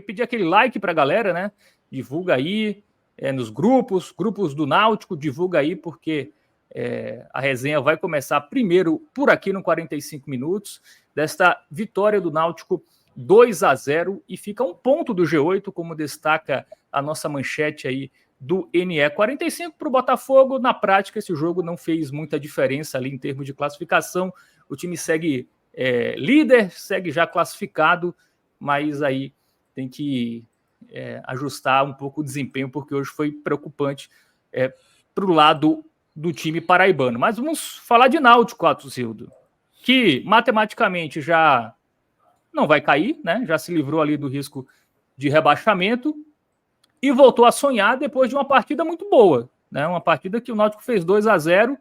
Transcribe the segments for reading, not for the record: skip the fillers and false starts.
pedir aquele like para a galera, né? Divulga aí nos grupos do Náutico, divulga aí, porque a resenha vai começar primeiro por aqui no 45 minutos, desta vitória do Náutico 2-0, e fica um ponto do G8, como destaca a nossa manchete aí do NE45 para o Botafogo. Na prática, esse jogo não fez muita diferença ali em termos de classificação. O time segue líder, segue já classificado, mas aí tem que ajustar um pouco o desempenho, porque hoje foi preocupante para o lado do time paraibano. Mas vamos falar de Náutico, Atusildo, que matematicamente já não vai cair, né? Já se livrou ali do risco de rebaixamento e voltou a sonhar depois de uma partida muito boa, né? Uma partida que o Náutico fez 2-0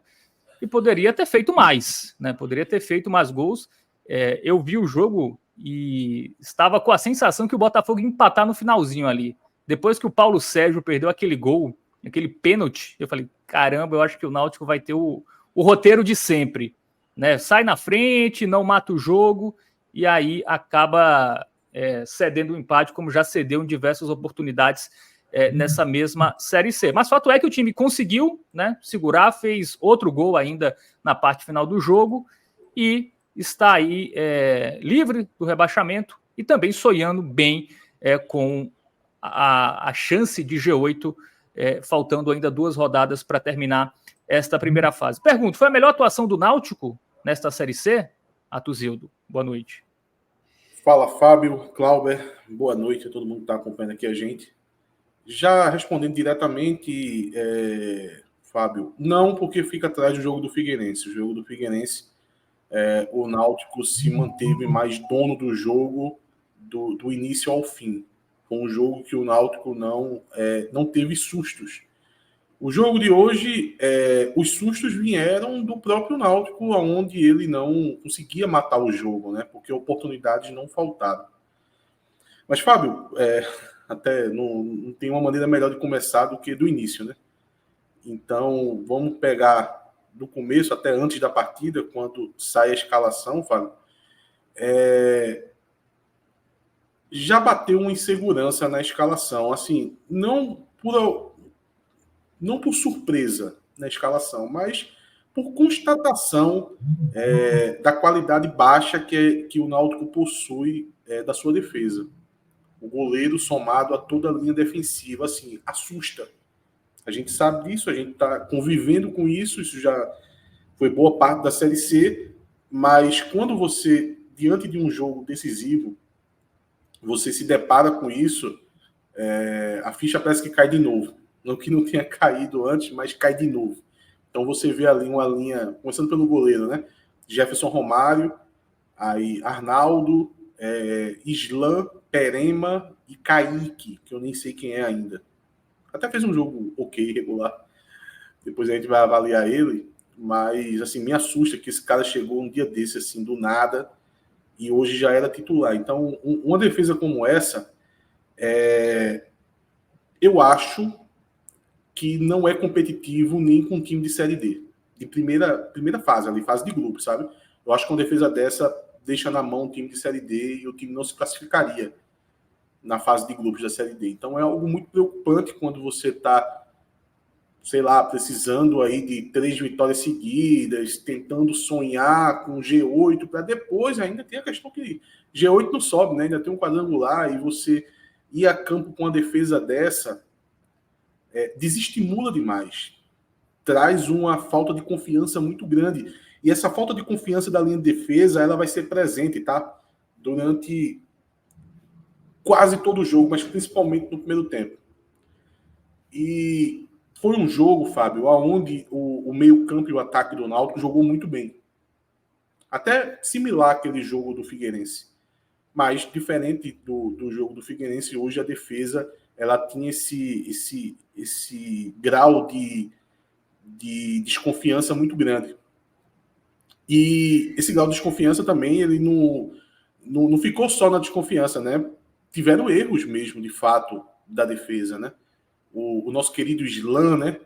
e poderia ter feito mais, né? Poderia ter feito mais gols. Eu vi o jogo e estava com a sensação que o Botafogo ia empatar no finalzinho ali. Depois que o Paulo Sérgio perdeu aquele gol, aquele pênalti, eu falei, caramba, eu acho que o Náutico vai ter o roteiro de sempre, né? Sai na frente, não mata o jogo e aí acaba cedendo o empate, como já cedeu em diversas oportunidades nessa mesma Série C. Mas fato é que o time conseguiu, né, segurar, fez outro gol ainda na parte final do jogo e está aí livre do rebaixamento e também sonhando bem com a chance de G8, faltando ainda 2 rodadas para terminar esta primeira fase. Pergunto, foi a melhor atuação do Náutico nesta Série C? Atuzildo, boa noite. Fala, Fábio, Clauber, boa noite a todo mundo que está acompanhando aqui a gente. Já respondendo diretamente, Fábio, não, porque fica atrás do jogo do Figueirense. O jogo do Figueirense, o Náutico se manteve mais dono do jogo do início ao fim. Foi um jogo que o Náutico não teve sustos. O jogo de hoje, os sustos vieram do próprio Náutico, onde ele não conseguia matar o jogo, né? Porque oportunidades não faltaram. Mas, Fábio, até não tem uma maneira melhor de começar do que do início, né? Então, vamos pegar do começo, até antes da partida, quando sai a escalação, Fábio. Já bateu uma insegurança na escalação, assim, não por surpresa na escalação, mas por constatação da qualidade baixa que o Náutico possui da sua defesa. O goleiro somado a toda a linha defensiva, assim, assusta. A gente sabe disso, a gente está convivendo com isso já foi boa parte da Série C, mas quando você, diante de um jogo decisivo, você se depara com isso, a ficha parece que cai de novo. Não que não tenha caído antes, mas cai de novo. Então você vê ali uma linha, começando pelo goleiro, né? Jefferson Romário, aí Arnaldo, Islan, Perema e Kaique, que eu nem sei quem é ainda. Até fez um jogo ok, regular. Depois a gente vai avaliar ele, mas assim, me assusta que esse cara chegou um dia desse, assim, do nada, e hoje já era titular. Então, uma defesa como essa, eu acho que não é competitivo nem com um time de Série D, de primeira fase, ali, fase de grupo, sabe? Eu acho que uma defesa dessa deixa na mão um time de Série D e o time não se classificaria na fase de grupos da Série D. Então é algo muito preocupante quando você está, sei lá, precisando aí de 3 vitórias seguidas, tentando sonhar com G8, para depois ainda ter a questão que G8 não sobe, né? Ainda tem um quadrangular, e você ir a campo com uma defesa dessa desestimula demais. Traz uma falta de confiança muito grande. E essa falta de confiança da linha de defesa, ela vai ser presente, tá? Durante quase todo o jogo, mas principalmente no primeiro tempo. E foi um jogo, Fábio, onde o meio-campo e o ataque do Náutico jogou muito bem. Até similar àquele jogo do Figueirense. Mas, diferente do jogo do Figueirense, hoje a defesa ela tinha esse grau de desconfiança muito grande. E esse grau de desconfiança também, ele não ficou só na desconfiança, né? Tiveram erros mesmo, de fato, da defesa, né? O nosso querido Islan, né?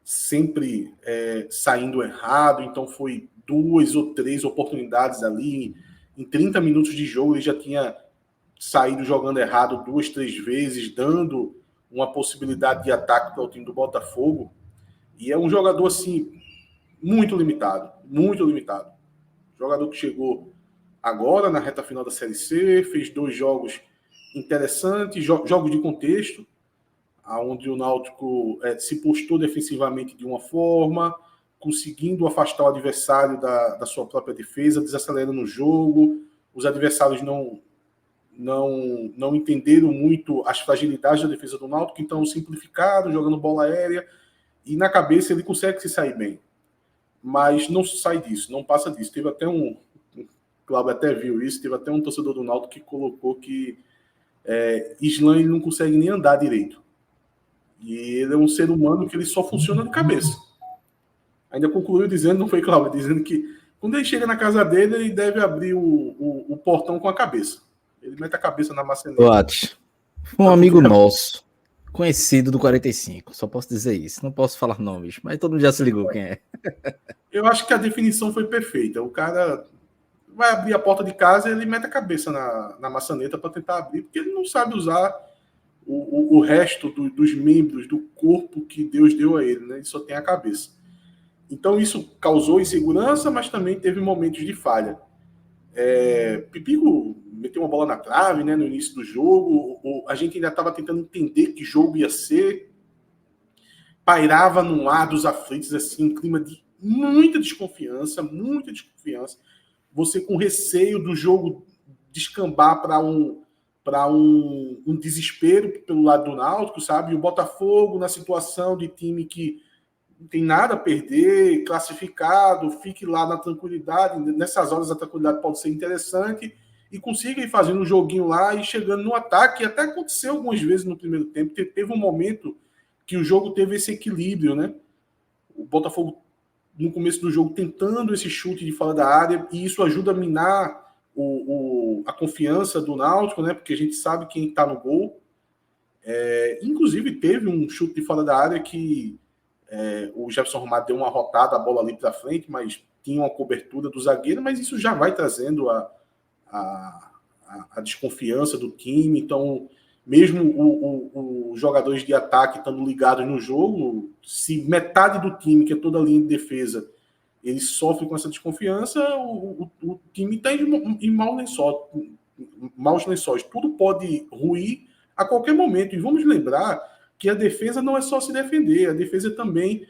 Sempre saindo errado, então foi 2 ou 3 oportunidades ali. Em 30 minutos de jogo, ele já tinha saído jogando errado 2, 3 vezes, dando uma possibilidade de ataque para o time do Botafogo. E é um jogador, assim, muito limitado. Muito limitado. Jogador que chegou agora na reta final da Série C, fez 2 jogos interessantes, jogos de contexto, onde o Náutico se postou defensivamente de uma forma, conseguindo afastar o adversário da sua própria defesa, desacelerando o jogo. Os adversários não entenderam muito as fragilidades da defesa do Náutico, então simplificaram, jogando bola aérea, e na cabeça ele consegue se sair bem. Mas não sai disso, não passa disso. Teve até o Cláudio até viu isso, teve até um torcedor do Náutico que colocou que Islan ele não consegue nem andar direito. E ele é um ser humano que ele só funciona de cabeça. Ainda concluiu dizendo, não foi Cláudio, dizendo que quando ele chega na casa dele, ele deve abrir o portão com a cabeça. Ele mete a cabeça na maçaneta. Um amigo nosso, conhecido do 45, só posso dizer isso. Não posso falar nomes, mas todo mundo já se ligou quem é. Eu acho que a definição foi perfeita. O cara vai abrir a porta de casa e ele mete a cabeça na maçaneta para tentar abrir, porque ele não sabe usar o resto dos membros do corpo que Deus deu a ele, né? Ele só tem a cabeça. Então isso causou insegurança, mas também teve momentos de falha. Pipico meteu uma bola na trave, né, no início do jogo. A gente ainda estava tentando entender que jogo ia ser. Pairava no ar dos aflitos, assim, um clima de muita desconfiança. Você com receio do jogo descambar para um desespero pelo lado do Náutico, sabe? E o Botafogo na situação de time que não tem nada a perder, classificado, fique lá na tranquilidade. Nessas horas a tranquilidade pode ser interessante e consiga ir fazendo um joguinho lá e chegando no ataque. Até aconteceu algumas vezes no primeiro tempo. Teve um momento que o jogo teve esse equilíbrio, né? O Botafogo, no começo do jogo, tentando esse chute de fora da área, e isso ajuda a minar a confiança do Náutico, né? Porque a gente sabe quem está no gol. Inclusive, teve um chute de fora da área que o Jefferson Romano deu uma rotada, a bola ali para frente, mas tinha uma cobertura do zagueiro, mas isso já vai trazendo a desconfiança do time. Então, mesmo os jogadores de ataque estando ligados no jogo, se metade do time, que é toda a linha de defesa, ele sofre com essa desconfiança, o time está em maus lençóis. Tudo pode ruir a qualquer momento. E vamos lembrar que a defesa não é só se defender, a defesa é também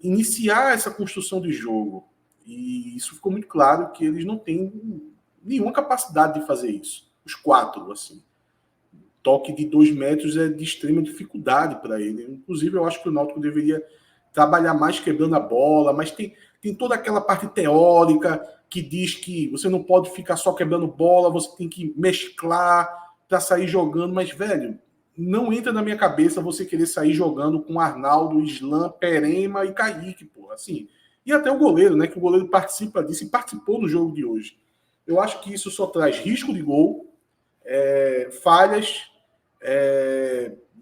iniciar essa construção de jogo. E isso ficou muito claro que eles não têm nenhuma capacidade de fazer isso. Os 4, assim. Toque de 2 metros é de extrema dificuldade para ele. Inclusive, eu acho que o Náutico deveria trabalhar mais quebrando a bola, mas tem toda aquela parte teórica que diz que você não pode ficar só quebrando bola, você tem que mesclar para sair jogando. Mas, velho, não entra na minha cabeça você querer sair jogando com Arnaldo, Islan, Perema e Kaique, pô, assim. E até o goleiro, né? Que o goleiro participa disso e participou no jogo de hoje. Eu acho que isso só traz risco de gol, falhas,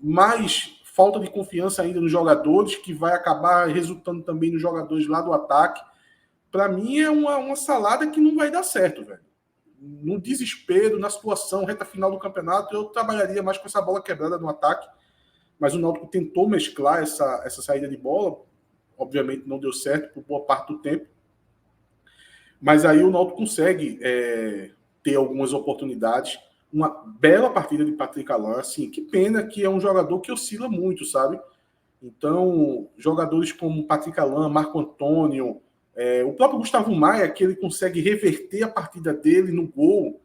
mais falta de confiança ainda nos jogadores, que vai acabar resultando também nos jogadores lá do ataque. Para mim é uma salada que não vai dar certo, velho. No desespero, na situação, reta final do campeonato, eu trabalharia mais com essa bola quebrada no ataque, mas o Náutico tentou mesclar essa saída de bola, obviamente não deu certo por boa parte do tempo, mas aí o Náutico consegue ter algumas oportunidades. Uma bela partida de Patrick Alain, assim, que pena que é um jogador que oscila muito, sabe? Então, jogadores como Patrick Alain, Marco Antônio, o próprio Gustavo Maia, que ele consegue reverter a partida dele no gol.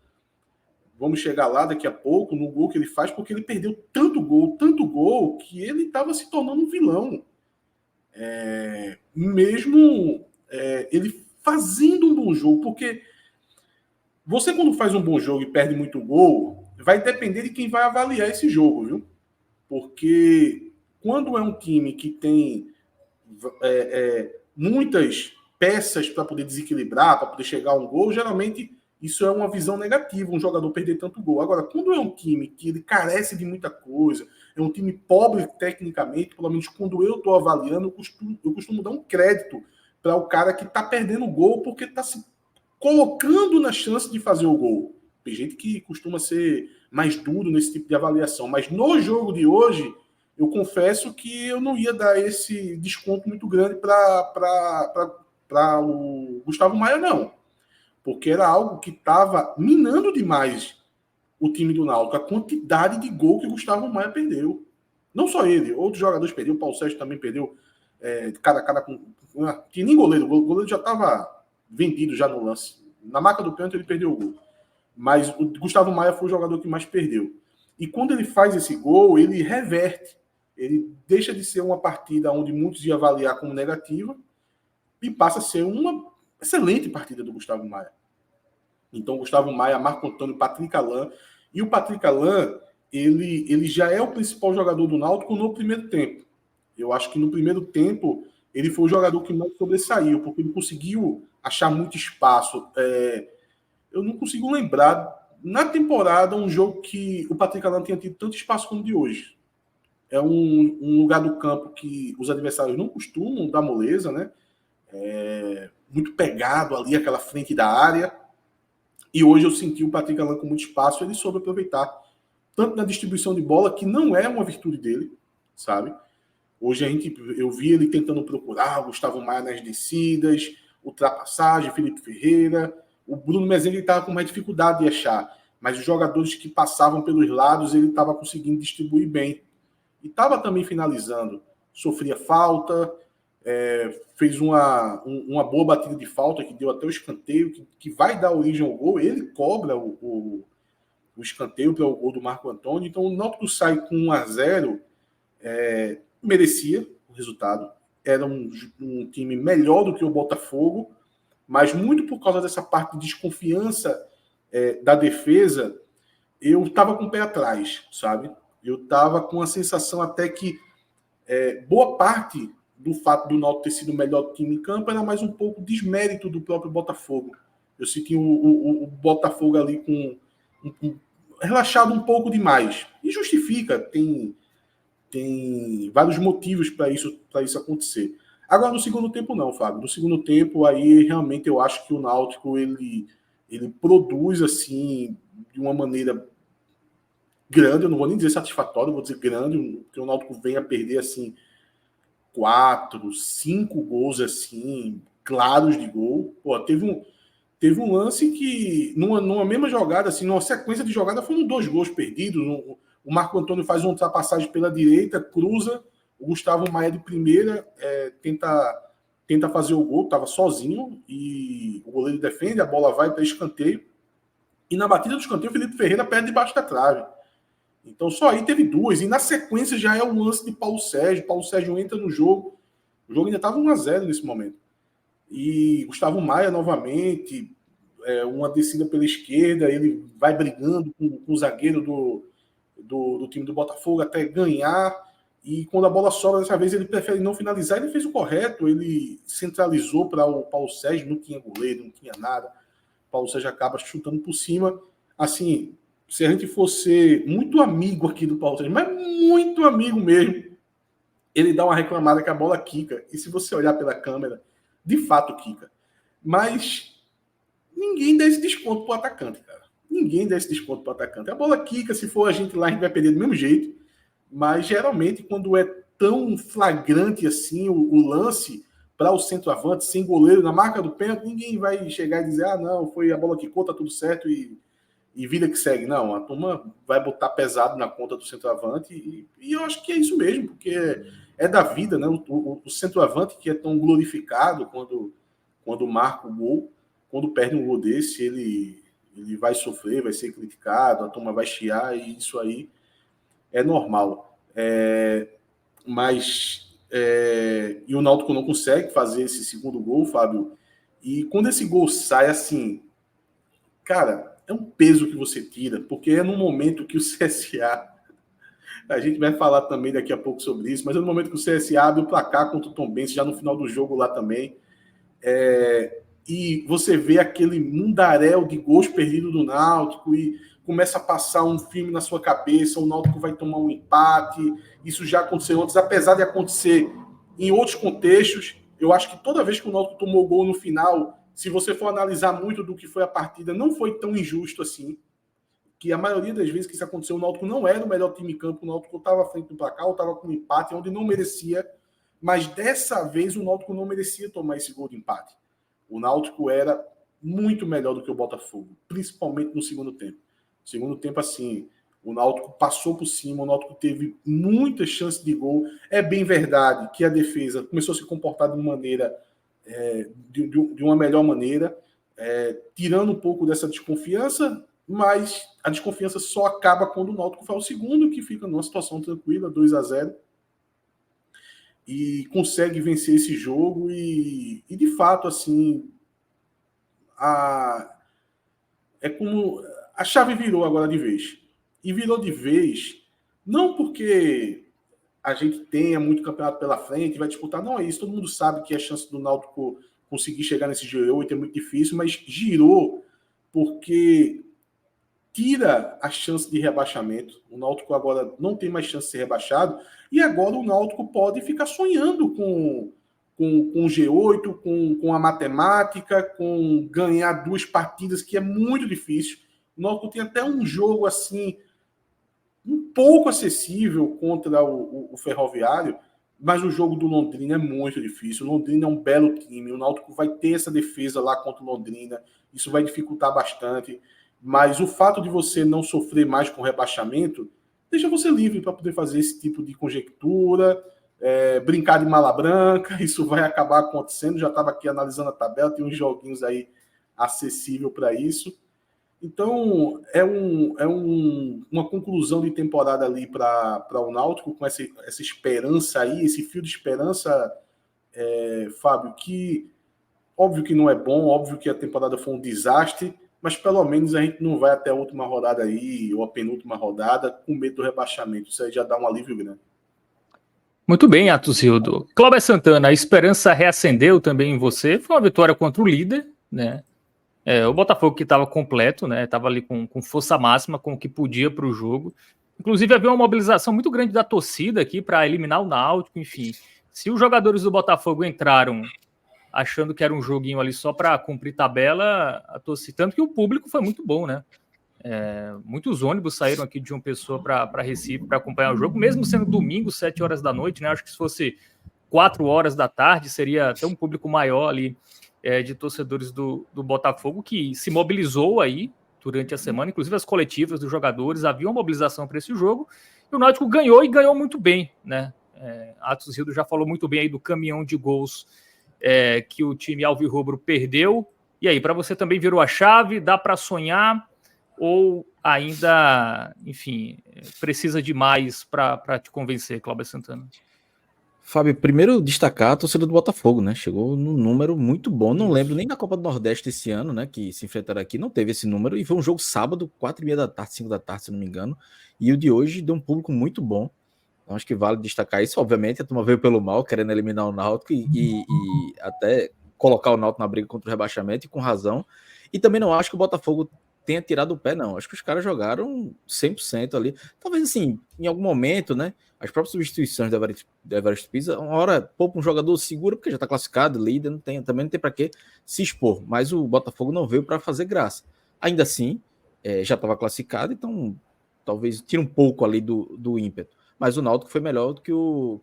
Vamos chegar lá daqui a pouco, no gol que ele faz, porque ele perdeu tanto gol, que ele estava se tornando um vilão. Mesmo ele fazendo um bom jogo, porque você, quando faz um bom jogo e perde muito gol, vai depender de quem vai avaliar esse jogo, viu? Porque quando é um time que tem muitas peças para poder desequilibrar, para poder chegar a um gol, geralmente isso é uma visão negativa, um jogador perder tanto gol. Agora, quando é um time que ele carece de muita coisa, é um time pobre tecnicamente, pelo menos quando eu estou avaliando, eu costumo dar um crédito para o cara que está perdendo o gol porque está se colocando na chance de fazer o gol. Tem gente que costuma ser mais duro nesse tipo de avaliação. Mas no jogo de hoje, eu confesso que eu não ia dar esse desconto muito grande para o Gustavo Maia, não. Porque era algo que estava minando demais o time do Náutico. A quantidade de gol que o Gustavo Maia perdeu. Não só ele, outros jogadores perderam. O Paulo Sérgio também perdeu. Cada com... Tinha nem goleiro. O goleiro já estava vendido já no lance. Na marca do pênalti ele perdeu o gol. Mas o Gustavo Maia foi o jogador que mais perdeu. E quando ele faz esse gol, ele reverte. Ele deixa de ser uma partida onde muitos iam avaliar como negativa e passa a ser uma excelente partida do Gustavo Maia. Então, Gustavo Maia, Marco Antônio, Patrick Alain. E o Patrick Alain, ele já é o principal jogador do Náutico no primeiro tempo. Eu acho que no primeiro tempo ele foi o jogador que mais sobressaiu, porque ele conseguiu achar muito espaço. Eu não consigo lembrar, na temporada, um jogo que o Patrick Alain tinha tido tanto espaço como o de hoje. É um lugar do campo que os adversários não costumam dar moleza, né? Muito pegado ali, aquela frente da área. E hoje eu senti o Patrick Alain com muito espaço, ele soube aproveitar. Tanto na distribuição de bola, que não é uma virtude dele, sabe? Hoje eu vi ele tentando procurar o Gustavo Maia nas descidas, ultrapassagem, Felipe Ferreira. O Bruno Mezengue estava com mais dificuldade de achar, mas os jogadores que passavam pelos lados ele estava conseguindo distribuir bem. E estava também finalizando. Sofria falta, fez uma boa batida de falta, que deu até o escanteio, que vai dar origem ao gol. Ele cobra o escanteio para o gol do Marco Antônio. Então o Náutico sai com 1-0, merecia o resultado. Era um time melhor do que o Botafogo, mas muito por causa dessa parte de desconfiança da defesa, eu estava com o pé atrás, sabe? Eu estava com a sensação até que boa parte do fato do Náutico ter sido o melhor time em campo era mais um pouco desmérito do próprio Botafogo. Eu senti o Botafogo ali relaxado um pouco demais. E justifica, tem vários motivos para isso acontecer. Agora, no segundo tempo não, Fábio. No segundo tempo, aí realmente eu acho que o Náutico ele produz assim de uma maneira grande, eu não vou nem dizer satisfatória, eu vou dizer grande, que o Náutico vem a perder assim 4, 5 gols assim, claros de gol. Pô, teve um lance que numa mesma jogada, assim, numa sequência de jogada, foram 2 gols perdidos. O Marco Antônio faz uma ultrapassagem pela direita, cruza, o Gustavo Maia de primeira tenta fazer o gol, estava sozinho, e o goleiro defende, a bola vai para escanteio, e na batida do escanteio o Felipe Ferreira perde debaixo da trave. Então só aí teve 2, e na sequência já é o lance de Paulo Sérgio entra no jogo, o jogo ainda estava 1-0 nesse momento, e Gustavo Maia novamente, uma descida pela esquerda, ele vai brigando com o zagueiro do time do Botafogo até ganhar, e quando a bola sobra dessa vez ele prefere não finalizar. Ele fez o correto, ele centralizou para o Paulo Sérgio, não tinha goleiro, não tinha nada, o Paulo Sérgio acaba chutando por cima. Assim, se a gente fosse muito amigo aqui do Paulo Sérgio, mas muito amigo mesmo, ele dá uma reclamada que a bola quica, e se você olhar pela câmera, de fato quica, mas ninguém dá esse desconto pro atacante, cara. Ninguém dá esse desconto para o atacante. A bola quica, se for a gente lá, a gente vai perder do mesmo jeito. Mas, geralmente, quando é tão flagrante assim o lance para o centroavante, sem goleiro, na marca do pênalti, ninguém vai chegar e dizer, não, foi a bola que quicou, tá tudo certo e vida que segue. Não, a turma vai botar pesado na conta do centroavante e eu acho que é isso mesmo, porque é da vida, né? O centroavante que é tão glorificado quando marca o gol, quando perde um gol desse, ele vai sofrer, vai ser criticado, a turma vai chiar, e isso aí é normal. E o Náutico não consegue fazer esse segundo gol, Fábio. E quando esse gol sai, assim, cara, é um peso que você tira, porque é no momento que o CSA, a gente vai falar também daqui a pouco sobre isso, mas é no momento que o CSA abre o placar contra o Tombense, já no final do jogo lá também, e você vê aquele mundaréu de gols perdidos do Náutico e começa a passar um filme na sua cabeça, o Náutico vai tomar um empate, isso já aconteceu antes, apesar de acontecer em outros contextos. Eu acho que toda vez que o Náutico tomou gol no final, se você for analisar muito do que foi a partida, não foi tão injusto assim, que a maioria das vezes que isso aconteceu, o Náutico não era o melhor time em campo, o Náutico estava à frente do placar, ou estava com um empate, onde não merecia, mas dessa vez o Náutico não merecia tomar esse gol de empate. O Náutico era muito melhor do que o Botafogo, principalmente no segundo tempo. No segundo tempo, assim, o Náutico passou por cima, o Náutico teve muitas chances de gol. É bem verdade que a defesa começou a se comportar de uma maneira, de uma melhor maneira, tirando um pouco dessa desconfiança, mas a desconfiança só acaba quando o Náutico faz o segundo, que fica numa situação tranquila, 2-0, e consegue vencer esse jogo. E de fato, assim, é como a chave virou agora de vez. E virou de vez não porque a gente tenha muito campeonato pela frente e vai disputar, não é isso. Todo mundo sabe que a chance do Náutico conseguir chegar nesse G8 é muito difícil, mas girou porque tira a chance de rebaixamento. O Náutico agora não tem mais chance de ser rebaixado, e agora o Náutico pode ficar sonhando com o G8, com a matemática, com ganhar 2 partidas, que é muito difícil. O Náutico tem até um jogo assim um pouco acessível contra o Ferroviário, mas o jogo do Londrina é muito difícil. O Londrina é um belo time, o Náutico vai ter essa defesa lá contra o Londrina, isso vai dificultar bastante, mas o fato de você não sofrer mais com rebaixamento deixa você livre para poder fazer esse tipo de conjectura, brincar de mala branca. Isso vai acabar acontecendo. Já estava aqui analisando a tabela, tem uns joguinhos aí acessível para isso. Então, uma conclusão de temporada ali para o Náutico, com essa esperança aí, esse fio de esperança, Fábio, que óbvio que não é bom, óbvio que a temporada foi um desastre, mas pelo menos a gente não vai até a última rodada aí, ou a penúltima rodada, com medo do rebaixamento. Isso aí já dá um alívio grande. Muito bem, Atusildo. Cláudio Santana, a esperança reacendeu também em você. Foi uma vitória contra o líder, né? O Botafogo que estava completo, né? Estava ali com força máxima, com o que podia para o jogo. Inclusive, havia uma mobilização muito grande da torcida aqui para eliminar o Náutico, enfim. Se os jogadores do Botafogo entraram achando que era um joguinho ali só para cumprir tabela, a torcida, tanto que o público foi muito bom, né? Muitos ônibus saíram aqui de João Pessoa para Recife para acompanhar o jogo, mesmo sendo domingo, 7 horas da noite, né? Acho que se fosse 4 horas da tarde, seria até um público maior ali de torcedores do Botafogo, que se mobilizou aí durante a semana, inclusive as coletivas dos jogadores, havia uma mobilização para esse jogo, e o Náutico ganhou, e ganhou muito bem, né? Atos Rildo já falou muito bem aí do caminhão de gols que o time alvirrubro perdeu. E aí, para você também virou a chave, dá para sonhar, ou ainda, enfim, precisa de mais para te convencer, Cláudio Santana? Fábio, primeiro destacar a torcida do Botafogo, né? Chegou num número muito bom. Não lembro nem da Copa do Nordeste esse ano, né? Que se enfrentaram aqui, não teve esse número. E foi um jogo sábado, 4h30 da tarde, 5 da tarde, se não me engano. E o de hoje deu um público muito bom. Então acho que vale destacar isso. Obviamente, a turma veio pelo mal, querendo eliminar o Náutico e até colocar o Náutico na briga contra o rebaixamento, e com razão. E também não acho que o Botafogo tenha tirado o pé, não. Acho que os caras jogaram 100% ali. Talvez, assim, em algum momento, né? As próprias substituições da Everest Pisa, uma hora poupa um jogador seguro, porque já está classificado, líder, também não tem para que se expor. Mas o Botafogo não veio para fazer graça. Ainda assim, já estava classificado, então talvez tire um pouco ali do ímpeto. Mas o Náutico foi melhor do que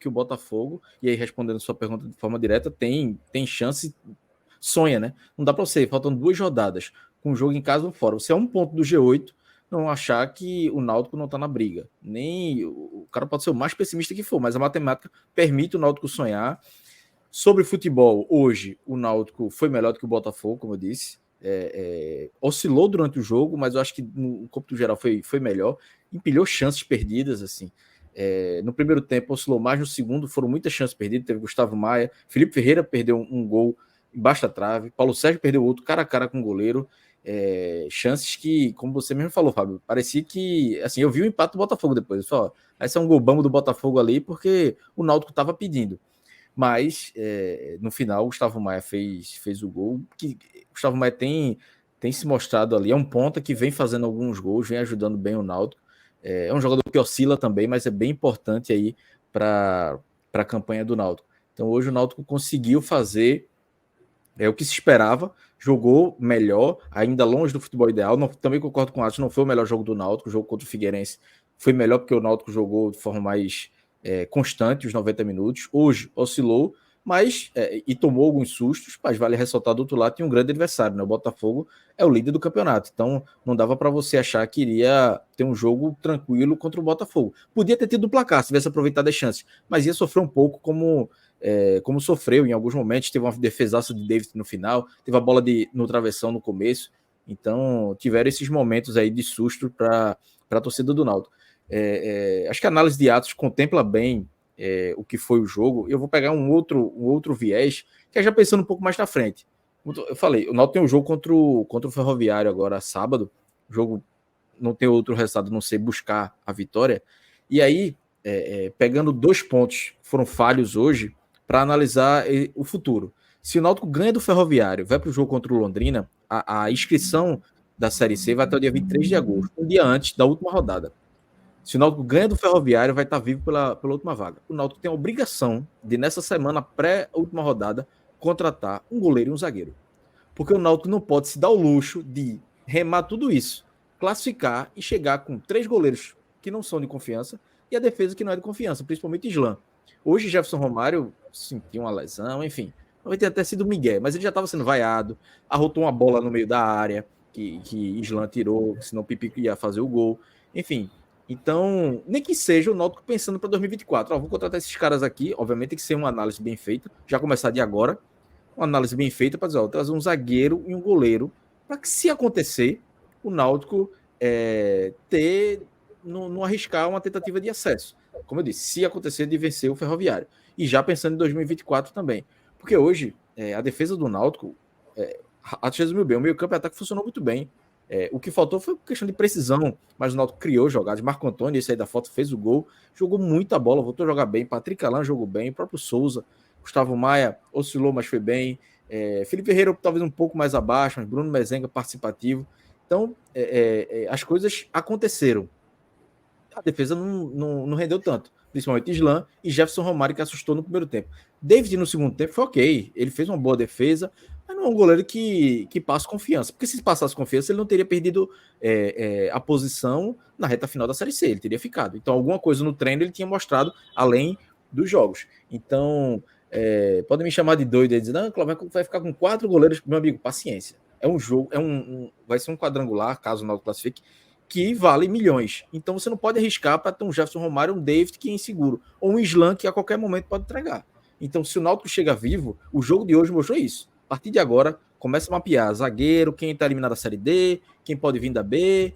o Botafogo. E aí, respondendo sua pergunta de forma direta, tem chance, sonha, né? Não dá para você, faltam 2 rodadas, com o jogo em casa ou fora. Você é um ponto do G8, não achar que o Náutico não está na briga. Nem o cara pode ser o mais pessimista que for, mas a matemática permite o Náutico sonhar. Sobre futebol, hoje o Náutico foi melhor do que o Botafogo, como eu disse. Oscilou durante o jogo, mas eu acho que no cômputo geral foi melhor. Empilhou chances perdidas, assim. No primeiro tempo oscilou mais, no segundo foram muitas chances perdidas. Teve Gustavo Maia, Felipe Ferreira perdeu um gol embaixo da trave, Paulo Sérgio perdeu outro cara a cara com o goleiro. Chances que, como você mesmo falou, Fábio, parecia que, assim, eu vi o empate do Botafogo depois, só, esse é um gol bambo do Botafogo ali, porque o Náutico estava pedindo, mas no final o Gustavo Maia fez o gol, que Gustavo Maia tem se mostrado ali, é um ponta que vem fazendo alguns gols, vem ajudando bem o Náutico, é um jogador que oscila também, mas é bem importante aí para a campanha do Náutico. Então hoje o Náutico conseguiu fazer o que se esperava, jogou melhor, ainda longe do futebol ideal. Também concordo com o Atos, não foi o melhor jogo do Náutico. O jogo contra o Figueirense foi melhor porque o Náutico jogou de forma mais constante os 90 minutos. Hoje oscilou, mas e tomou alguns sustos, mas vale ressaltar do outro lado, tem um grande adversário, né? O Botafogo é o líder do campeonato, então não dava para você achar que iria ter um jogo tranquilo contra o Botafogo. Podia ter tido o placar, se tivesse aproveitado as chances, mas ia sofrer um pouco como sofreu em alguns momentos. Teve uma defesaça de David no final, teve a bola no travessão no começo, então tiveram esses momentos aí de susto para a torcida do Náutico. Acho que a análise de Atos contempla bem o que foi o jogo. Eu vou pegar um outro viés, que é já pensando um pouco mais na frente. Eu falei, o Náutico tem um jogo contra o Ferroviário agora, sábado. O jogo não tem outro resultado a não ser buscar a vitória. E aí, pegando 2 pontos que foram falhos hoje, para analisar o futuro. Se o Náutico ganha do Ferroviário, vai para o jogo contra o Londrina, a inscrição da Série C vai até o dia 23 de agosto, um dia antes da última rodada. Se o Náutico ganha do Ferroviário, vai estar vivo pela última vaga. O Náutico tem a obrigação de, nessa semana pré-última rodada, contratar um goleiro e um zagueiro. Porque o Náutico não pode se dar o luxo de remar tudo isso, classificar e chegar com 3 goleiros que não são de confiança e a defesa que não é de confiança, principalmente Islan. Hoje, Jefferson Romário sentiu uma lesão, enfim. Vai ter até sido Miguel, mas ele já estava sendo vaiado, arrotou uma bola no meio da área, que Islan tirou, senão o Pipico ia fazer o gol. Enfim, então, nem que seja o Náutico pensando para 2024. Vou contratar esses caras aqui, obviamente tem que ser uma análise bem feita, já começar de agora, uma análise bem feita para dizer, trazer um zagueiro e um goleiro, para que, se acontecer, o Náutico não arriscar uma tentativa de acesso. Como eu disse, se acontecer de vencer o Ferroviário. E já pensando em 2024 também. Porque hoje, a defesa do Náutico, a resumiu bem, o meio-campo e ataque funcionou muito bem. O que faltou foi questão de precisão, mas o Náutico criou jogadas. Marco Antônio, esse aí da foto, fez o gol, jogou muita bola, voltou a jogar bem. Patrick Alain jogou bem, o próprio Souza, Gustavo Maia oscilou, mas foi bem. Felipe Ferreira talvez um pouco mais abaixo, mas Bruno Mezenga participativo. Então, as coisas aconteceram. A defesa não rendeu tanto, principalmente Islan e Jefferson Romário, que assustou no primeiro tempo. David no segundo tempo foi ok, ele fez uma boa defesa, mas não é um goleiro que passa confiança, porque se passasse confiança ele não teria perdido a posição na reta final da Série C, ele teria ficado. Então alguma coisa no treino ele tinha mostrado além dos jogos. Então podem me chamar de doido e dizer, não, Cláudio vai ficar com 4 goleiros. Meu amigo, paciência, é um jogo, vai ser um quadrangular, caso o Náutico classifique, que vale milhões. Então você não pode arriscar para ter um Jefferson Romário, um David que é inseguro, ou um Islan que a qualquer momento pode entregar. Então, se o Náutico chega vivo, o jogo de hoje mostrou isso. A partir de agora, começa a mapear zagueiro, quem está eliminado da Série D, quem pode vir da B.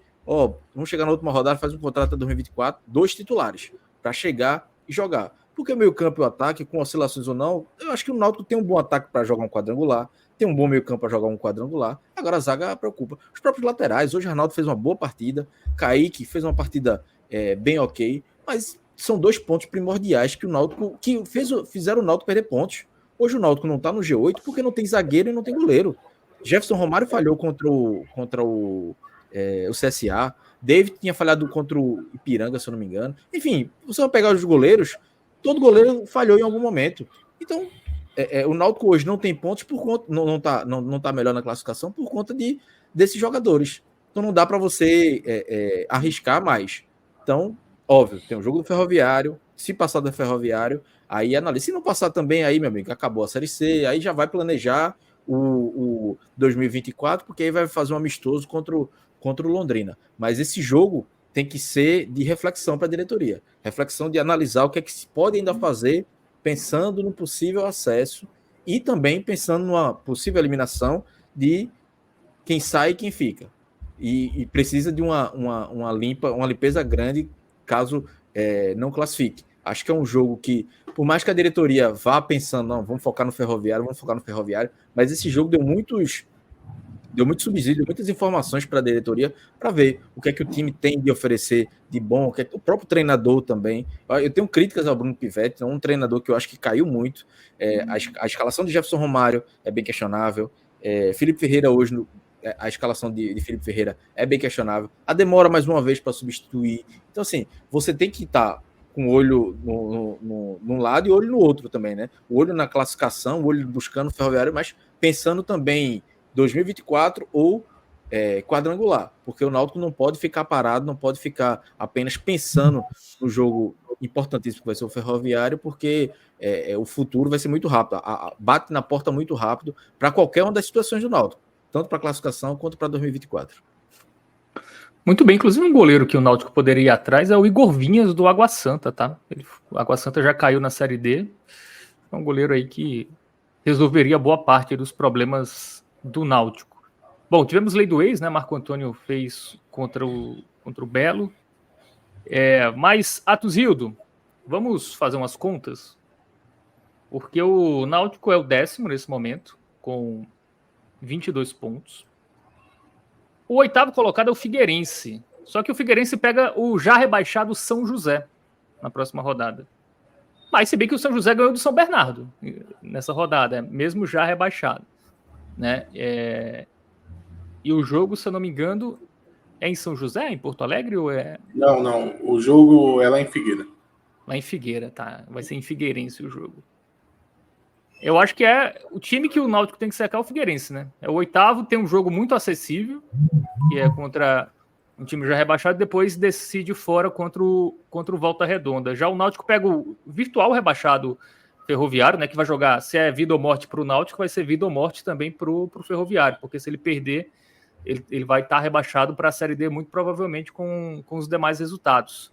Vamos chegar na última rodada, faz um contrato até 2024, 2 titulares, para chegar e jogar. Porque o meio-campo e o ataque, com oscilações ou não, eu acho que o Náutico tem um bom ataque para jogar um quadrangular, tem um bom meio-campo para jogar um quadrangular. Agora a zaga preocupa. Os próprios laterais, hoje o Arnaldo fez uma boa partida, Kaique fez uma partida bem ok, mas são 2 pontos primordiais que o Náutico, fizeram o Náutico perder pontos. Hoje o Náutico não está no G8 porque não tem zagueiro e não tem goleiro. Jefferson Romário falhou contra o CSA, David tinha falhado contra o Ipiranga, se eu não me engano. Enfim, você vai pegar os goleiros, todo goleiro falhou em algum momento. Então, o Náutico hoje não tem pontos por conta, não tá melhor na classificação por conta desses jogadores. Então não dá para você arriscar mais. Então, óbvio, tem um jogo do Ferroviário, se passar do Ferroviário, aí analisa. Se não passar também, aí, meu amigo, acabou a Série C, aí já vai planejar o 2024, porque aí vai fazer um amistoso contra o Londrina. Mas esse jogo tem que ser de reflexão para a diretoria. Reflexão de analisar o que é que se pode ainda fazer, pensando no possível acesso e também pensando numa possível eliminação de quem sai e quem fica. E precisa de uma limpeza grande caso não classifique. Acho que é um jogo que, por mais que a diretoria vá pensando, não, vamos focar no Ferroviário, mas esse jogo deu muito subsídio, muitas informações para a diretoria para ver o que é que o time tem de oferecer de bom, o próprio treinador também. Eu tenho críticas ao Bruno Pivetti, é um treinador que eu acho que caiu muito. A escalação de Jefferson Romário é bem questionável. Felipe Ferreira hoje, a escalação de Felipe Ferreira é bem questionável. A demora mais uma vez para substituir. Então, assim, você tem que estar com o olho num lado e olho no outro também, né? O olho na classificação, o olho buscando o Ferroviário, mas pensando também 2024 ou quadrangular, porque o Náutico não pode ficar parado, não pode ficar apenas pensando no jogo importantíssimo que vai ser o Ferroviário, porque o futuro vai ser muito rápido, bate na porta muito rápido para qualquer uma das situações do Náutico, tanto para a classificação quanto para 2024. Muito bem, inclusive um goleiro que o Náutico poderia ir atrás é o Igor Vinhas do Água Santa, tá? O Água Santa já caiu na Série D, é um goleiro aí que resolveria boa parte dos problemas do Náutico. Bom, tivemos lei do ex, né? Marco Antônio fez contra o Belo. Mas, Atusildo, vamos fazer umas contas? Porque o Náutico é o 10º nesse momento, com 22 pontos. O 8º colocado é o Figueirense. Só que o Figueirense pega o já rebaixado São José na próxima rodada. Mas se bem que o São José ganhou do São Bernardo nessa rodada, mesmo já rebaixado, né? E o jogo, se eu não me engano, é em São José, em Porto Alegre, ou é... Não. O jogo é lá em Figueira. Lá em Figueira, tá. Vai ser em Figueirense o jogo. Eu acho que o time que o Náutico tem que secar é o Figueirense, né? É o 8º, tem um jogo muito acessível, que é contra um time já rebaixado, depois decide fora contra o Volta Redonda. Já o Náutico pega o virtual rebaixado Ferroviário, né? Que vai jogar, se é vida ou morte para o Náutico, vai ser vida ou morte também para o Ferroviário, porque se ele perder, ele vai estar rebaixado para a Série D, muito provavelmente com os demais resultados.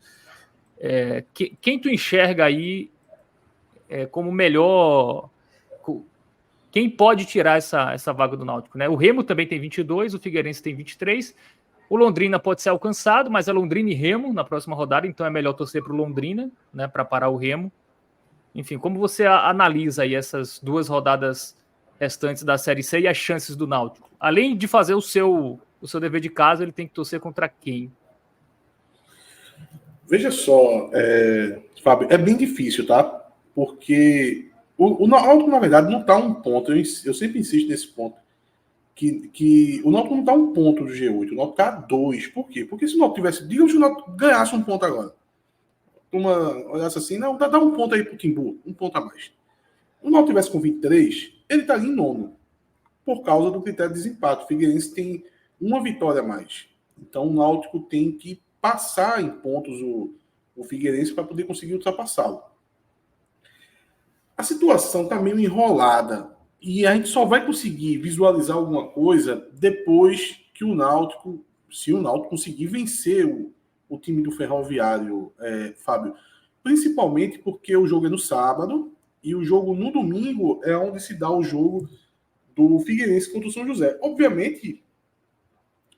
Quem tu enxerga aí como melhor... Quem pode tirar essa vaga do Náutico, né? O Remo também tem 22, o Figueirense tem 23, o Londrina pode ser alcançado, mas é Londrina e Remo na próxima rodada, então é melhor torcer para o Londrina, né, para parar o Remo. Enfim, como você analisa aí essas 2 rodadas restantes da Série C e as chances do Náutico? Além de fazer o seu dever de casa, ele tem que torcer contra quem? Veja só, Fábio, é bem difícil, tá? Porque o Náutico, na verdade, não está um ponto. Eu sempre insisto nesse ponto. Que o Náutico não está um ponto do G8, o Náutico está 2. Por quê? Porque se o Náutico tivesse... Digamos que o Náutico ganhasse um ponto agora. Olhasse assim, não, dá um ponto aí pro Timbu, um ponto a mais. O Náutico tivesse com 23, ele estaria em 9º. Por causa do critério de desempate. O Figueirense tem uma vitória a mais. Então o Náutico tem que passar em pontos o Figueirense para poder conseguir ultrapassá-lo. A situação está meio enrolada e a gente só vai conseguir visualizar alguma coisa depois que o Náutico, se o Náutico conseguir vencer o time do Ferroviário, Fábio. Principalmente porque o jogo é no sábado e o jogo no domingo é onde se dá o jogo do Figueirense contra o São José. Obviamente,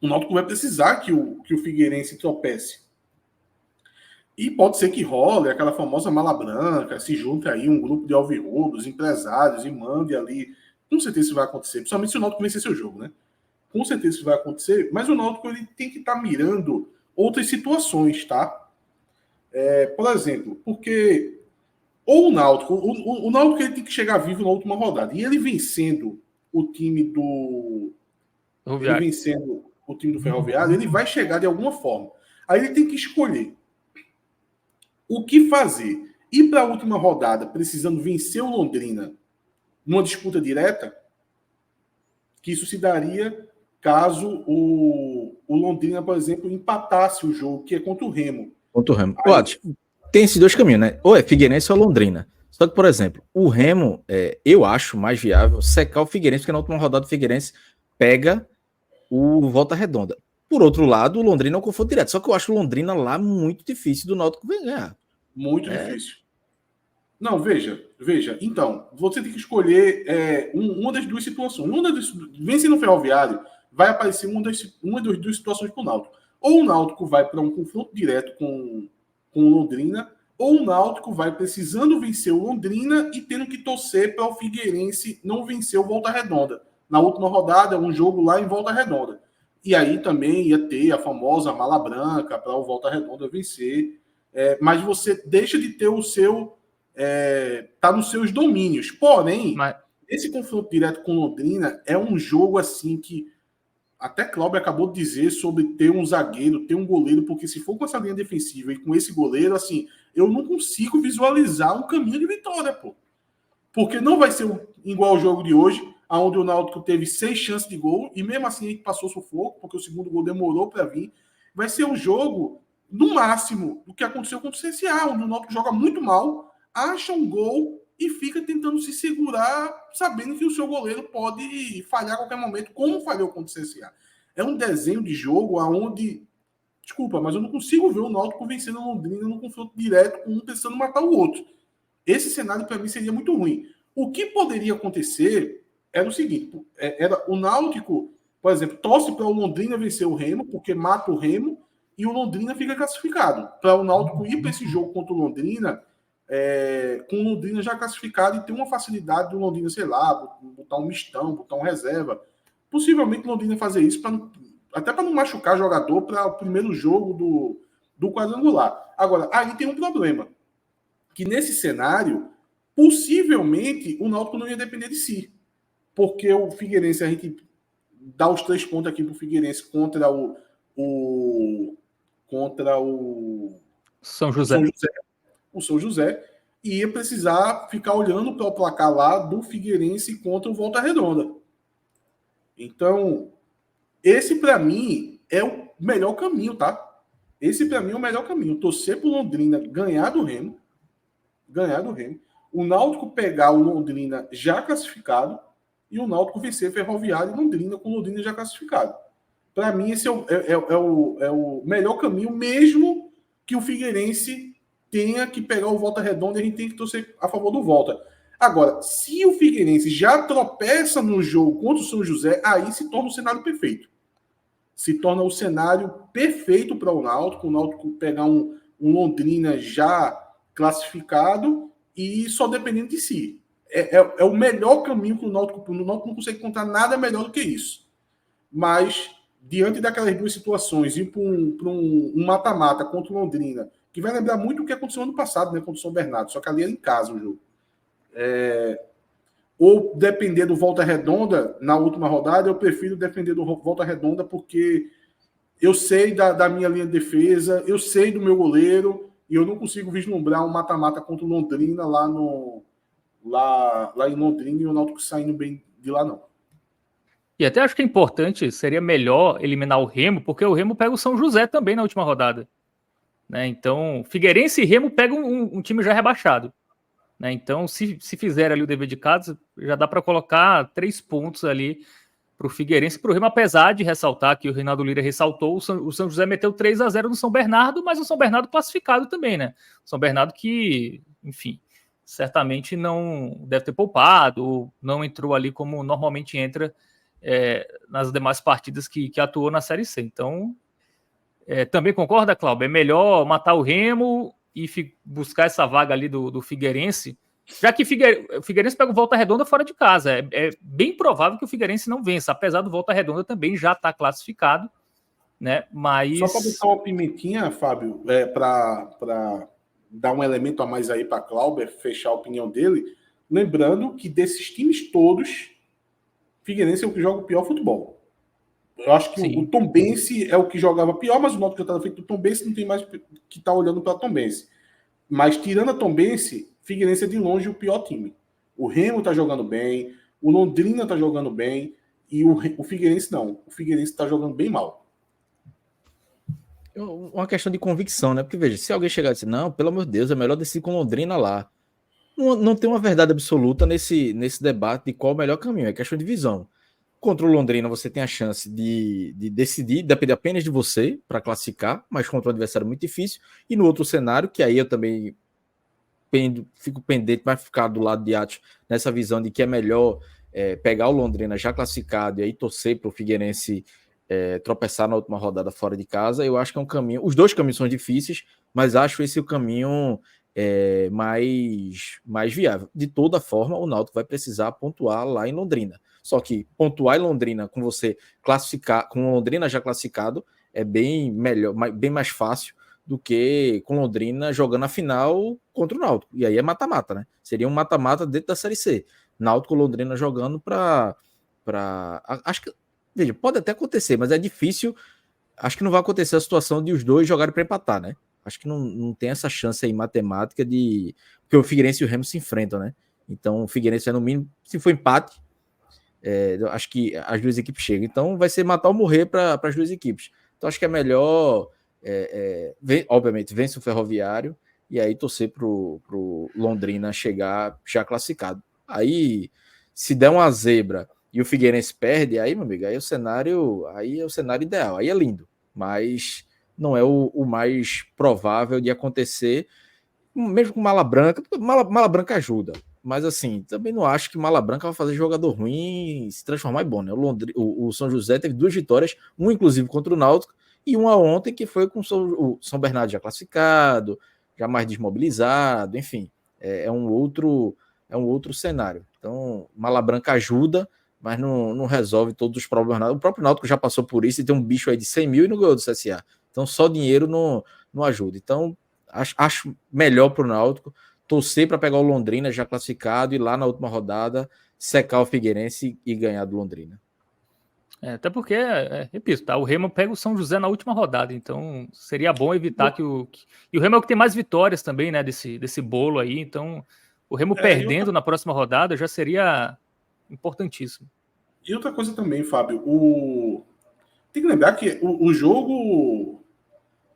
o Náutico vai precisar que o Figueirense tropece. E pode ser que role aquela famosa mala branca, se junte aí um grupo de alvirrubros, empresários e mande ali. Com certeza isso vai acontecer, principalmente se o Náutico vencer seu jogo, né? Com certeza isso vai acontecer, mas o Náutico ele tem que estar mirando outras situações, tá? Por exemplo, porque ou o Náutico, o Náutico ele tem que chegar vivo na última rodada. E ele vencendo o time do Ferroviário, ele vai chegar de alguma forma. Aí ele tem que escolher o que fazer. Ir para a última rodada precisando vencer o Londrina numa disputa direta, que isso se daria caso o Londrina, por exemplo, empatasse o jogo, que é contra o Remo. Contra o Remo. Aí, tem esses 2 caminhos, né? Ou é Figueirense ou Londrina. Só que, por exemplo, o Remo, eu acho mais viável secar o Figueirense, porque na última rodada o Figueirense pega o Volta Redonda. Por outro lado, o Londrina é um confronto direto. Só que eu acho o Londrina lá muito difícil do Náutico ganhar. Muito difícil. Não, veja. Então, você tem que escolher uma das 2 situações. Vencendo o Ferroviário, vai aparecer uma das 2 situações para o Náutico. Ou o Náutico vai para um confronto direto com o Londrina, ou o Náutico vai precisando vencer o Londrina e tendo que torcer para o Figueirense não vencer o Volta Redonda. Na última rodada, um jogo lá em Volta Redonda. E aí também ia ter a famosa mala branca para o Volta Redonda vencer. Mas você deixa de ter o seu... tá nos seus domínios. Porém, esse confronto direto com Londrina é um jogo assim que até Cláudio acabou de dizer sobre ter um zagueiro, ter um goleiro, porque se for com essa linha defensiva e com esse goleiro, assim, eu não consigo visualizar um caminho de vitória, pô. Porque não vai ser igual ao jogo de hoje. onde o Náutico teve 6 chances de gol, e mesmo assim a gente passou sufoco, porque o segundo gol demorou para vir. Vai ser um jogo, no máximo, do que aconteceu contra o CSA, onde o Náutico joga muito mal, acha um gol e fica tentando se segurar, sabendo que o seu goleiro pode falhar a qualquer momento, como falhou contra o CSA. É um desenho de jogo onde, desculpa, mas eu não consigo ver o Náutico vencendo o Londrina num confronto direto, com um pensando em matar o outro. Esse cenário, para mim, seria muito ruim. O que poderia acontecer era o seguinte, era o Náutico, por exemplo, torce para o Londrina vencer o Remo, porque mata o Remo, e o Londrina fica classificado. Para o Náutico ir para esse jogo contra o Londrina, com o Londrina já classificado, e ter uma facilidade do Londrina, sei lá, botar um mistão, botar um reserva. Possivelmente o Londrina fazer isso, até para não machucar jogador para o primeiro jogo do quadrangular. Agora, aí tem um problema, que nesse cenário, possivelmente, o Náutico não ia depender de si. Porque o Figueirense, a gente dá os 3 pontos aqui para o Figueirense contra o São José. O São José, e ia precisar ficar olhando para o placar lá do Figueirense contra o Volta Redonda. Então, esse para mim é o melhor caminho, tá? Esse para mim é o melhor caminho. Torcer para o Londrina ganhar do Remo, o Náutico pegar o Londrina já classificado e o Náutico vencer Ferroviário e Londrina com o Londrina já classificado. Para mim, esse é o melhor caminho, mesmo que o Figueirense tenha que pegar o Volta Redonda e a gente tem que torcer a favor do Volta. Agora, se o Figueirense já tropeça no jogo contra o São José, aí se torna o cenário perfeito. Se torna o cenário perfeito para o Náutico pegar um Londrina já classificado e só dependendo de si. É o melhor caminho que o Náutico não consegue encontrar nada melhor do que isso. Mas, diante daquelas duas situações, ir para um mata-mata contra o Londrina, que vai lembrar muito o que aconteceu ano passado, né, contra o São Bernardo, só que ali era em casa o jogo. Ou depender do Volta Redonda na última rodada, eu prefiro depender do Volta Redonda, porque eu sei da minha linha de defesa, eu sei do meu goleiro, e eu não consigo vislumbrar um mata-mata contra o Londrina lá em Londrina, e o Náutico saindo bem de lá, não. E até acho que é importante, seria melhor eliminar o Remo, porque o Remo pega o São José também na última rodada. Né? Então, Figueirense e Remo pegam um time já rebaixado. Né? Então, se fizer ali o dever de casa, já dá para colocar 3 pontos ali para o Figueirense e para o Remo, apesar de ressaltar que o Reinaldo Lira ressaltou, o São José meteu 3-0 no São Bernardo, mas o São Bernardo classificado também, né? O São Bernardo que, enfim, certamente não deve ter poupado, não entrou ali como normalmente entra nas demais partidas que atuou na Série C. Então, também concorda, Cláudio? É melhor matar o Remo e buscar essa vaga ali do Figueirense, já que o Figueirense pega o Volta Redonda fora de casa. É bem provável que o Figueirense não vença, apesar do Volta Redonda também já estar classificado, né? Mas... Só para botar uma pimentinha, Fábio, para dar um elemento a mais aí para Cláudio, fechar a opinião dele, lembrando que desses times todos, Figueirense é o que joga o pior futebol. Eu acho que o Tombense é o que jogava pior, mas o Náutico já está na frente do Tombense, não tem mais que estar olhando para Tombense. Mas tirando a Tombense, Figueirense é de longe o pior time. O Remo está jogando bem, o Londrina está jogando bem, e o Figueirense não. O Figueirense está jogando bem mal. Uma questão de convicção, né? Porque, veja, se alguém chegar e dizer, não, pelo amor de Deus, é melhor descer com Londrina lá. Não tem uma verdade absoluta nesse debate de qual o melhor caminho, é questão de visão. Contra o Londrina, você tem a chance de decidir, depende apenas de você para classificar, mas contra um adversário muito difícil. E no outro cenário, que aí eu também fico pendente, mas ficar do lado de Atos nessa visão de que é melhor pegar o Londrina já classificado e aí torcer para o Figueirense tropeçar na última rodada fora de casa. Eu acho que é um caminho. Os dois caminhos são difíceis, mas acho esse o caminho mais viável. De toda forma, o Náutico vai precisar pontuar lá em Londrina. Só que pontuar em Londrina com você classificar, com Londrina já classificado, é bem melhor, bem mais fácil do que com Londrina jogando a final contra o Náutico. E aí é mata-mata, né? Seria um mata-mata dentro da Série C. Náutico e Londrina jogando para acho que, veja, pode até acontecer, mas é difícil. Acho que não vai acontecer a situação de os dois jogarem para empatar, né? Acho que não tem essa chance aí matemática de... Porque o Figueirense e o Remo se enfrentam, né? Então o Figueirense é no mínimo, se for empate, Eu acho que as duas equipes chegam. Então vai ser matar ou morrer para as duas equipes. Então acho que é melhor, obviamente, vence o Ferroviário e aí torcer pro Londrina chegar já classificado. Aí, se der uma zebra e o Figueirense perde, aí, meu amigo, aí é o cenário ideal, aí é lindo. Mas não é o mais provável de acontecer, mesmo com Mala Branca. Mala Branca ajuda. Mas assim, também não acho que Mala Branca vai fazer jogador ruim se transformar em bom, né? O São José teve 2 vitórias, uma inclusive contra o Náutico, e uma ontem que foi com o São Bernardo já classificado, já mais desmobilizado, enfim, é um outro cenário. Então, Mala Branca ajuda, mas não resolve todos os problemas. O próprio Náutico já passou por isso e tem um bicho aí de 100 mil e não ganhou do CSA. Então, só dinheiro não ajuda. Então, acho melhor para o Náutico torcer para pegar o Londrina já classificado e lá na última rodada secar o Figueirense e ganhar do Londrina. Até porque, repito, tá, o Remo pega o São José na última rodada, então seria bom evitar e o Remo é o que tem mais vitórias também, né, desse bolo aí, então o Remo perdendo na próxima rodada já seria importantíssimo. E outra coisa também, Fábio, tem que lembrar que o jogo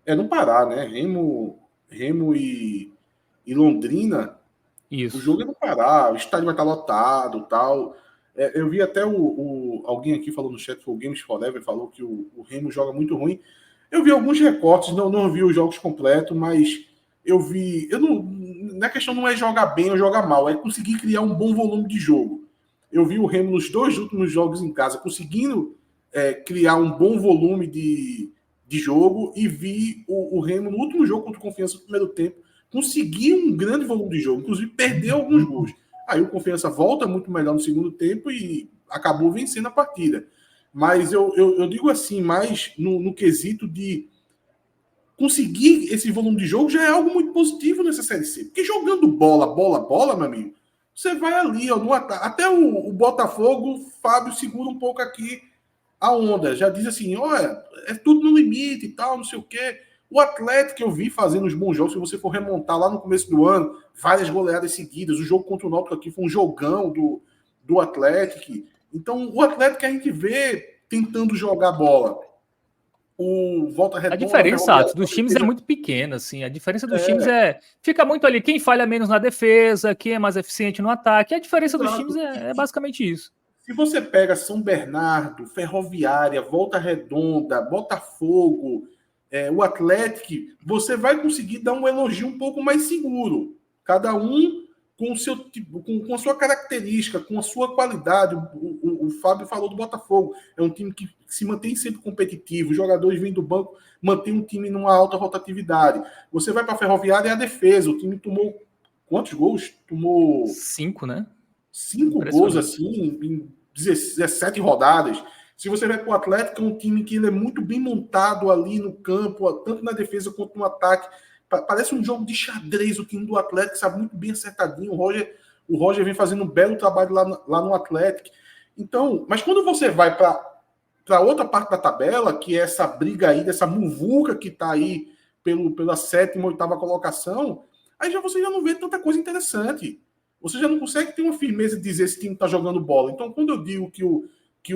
é no Pará, né? Remo e Londrina. Isso. O jogo é no Pará, o estádio vai estar lotado, tal. Eu vi até alguém aqui falou no chat, foi o Games Forever, falou que o Remo joga muito ruim. Eu vi alguns recortes, não vi os jogos completos, mas eu vi. Na questão não é jogar bem ou jogar mal, é conseguir criar um bom volume de jogo. Eu vi o Remo nos 2 últimos jogos em casa conseguindo criar um bom volume de jogo, e vi o Remo no último jogo contra o Confiança no primeiro tempo conseguir um grande volume de jogo, inclusive perdeu alguns gols. Aí o Confiança volta muito melhor no segundo tempo e acabou vencendo a partida. Mas eu digo assim, mais no quesito de conseguir esse volume de jogo já é algo muito positivo nessa Série C. Porque jogando bola, meu amigo, você vai ali, ó, até o Botafogo, Fábio segura um pouco aqui a onda. Já diz assim, olha, é tudo no limite e tal, não sei o quê. O Atlético que eu vi fazendo os bons jogos, se você for remontar lá no começo do ano, várias goleadas seguidas, o jogo contra o Náutico aqui foi um jogão do Atlético. Então, o Atlético que a gente vê tentando jogar bola. O Volta Redonda... A diferença dos times é muito pequena, assim. A diferença dos times fica muito ali. Quem falha menos na defesa, quem é mais eficiente no ataque. A diferença dos times é basicamente isso. Se você pega São Bernardo, Ferroviária, Volta Redonda, Botafogo... o Atlético, você vai conseguir dar um elogio um pouco mais seguro. Cada um com o seu tipo, com a sua característica, com a sua qualidade. O Fábio falou do Botafogo. É um time que se mantém sempre competitivo. Os jogadores vêm do banco, mantém um time numa alta rotatividade. Você vai para a Ferroviária e a defesa. O time tomou quantos gols? Tomou 5, né? 5 gols assim em 17 rodadas. Se você vai para o Atlético, é um time que ele é muito bem montado ali no campo, tanto na defesa quanto no ataque. Parece um jogo de xadrez, o time do Atlético sabe muito bem acertadinho. O Roger vem fazendo um belo trabalho lá no Atlético. Então, mas quando você vai para outra parte da tabela, que é essa briga aí, dessa muvuca que está aí pela 7ª, 8ª colocação, aí você já não vê tanta coisa interessante. Você já não consegue ter uma firmeza de dizer se esse time está jogando bola. Então, quando eu digo que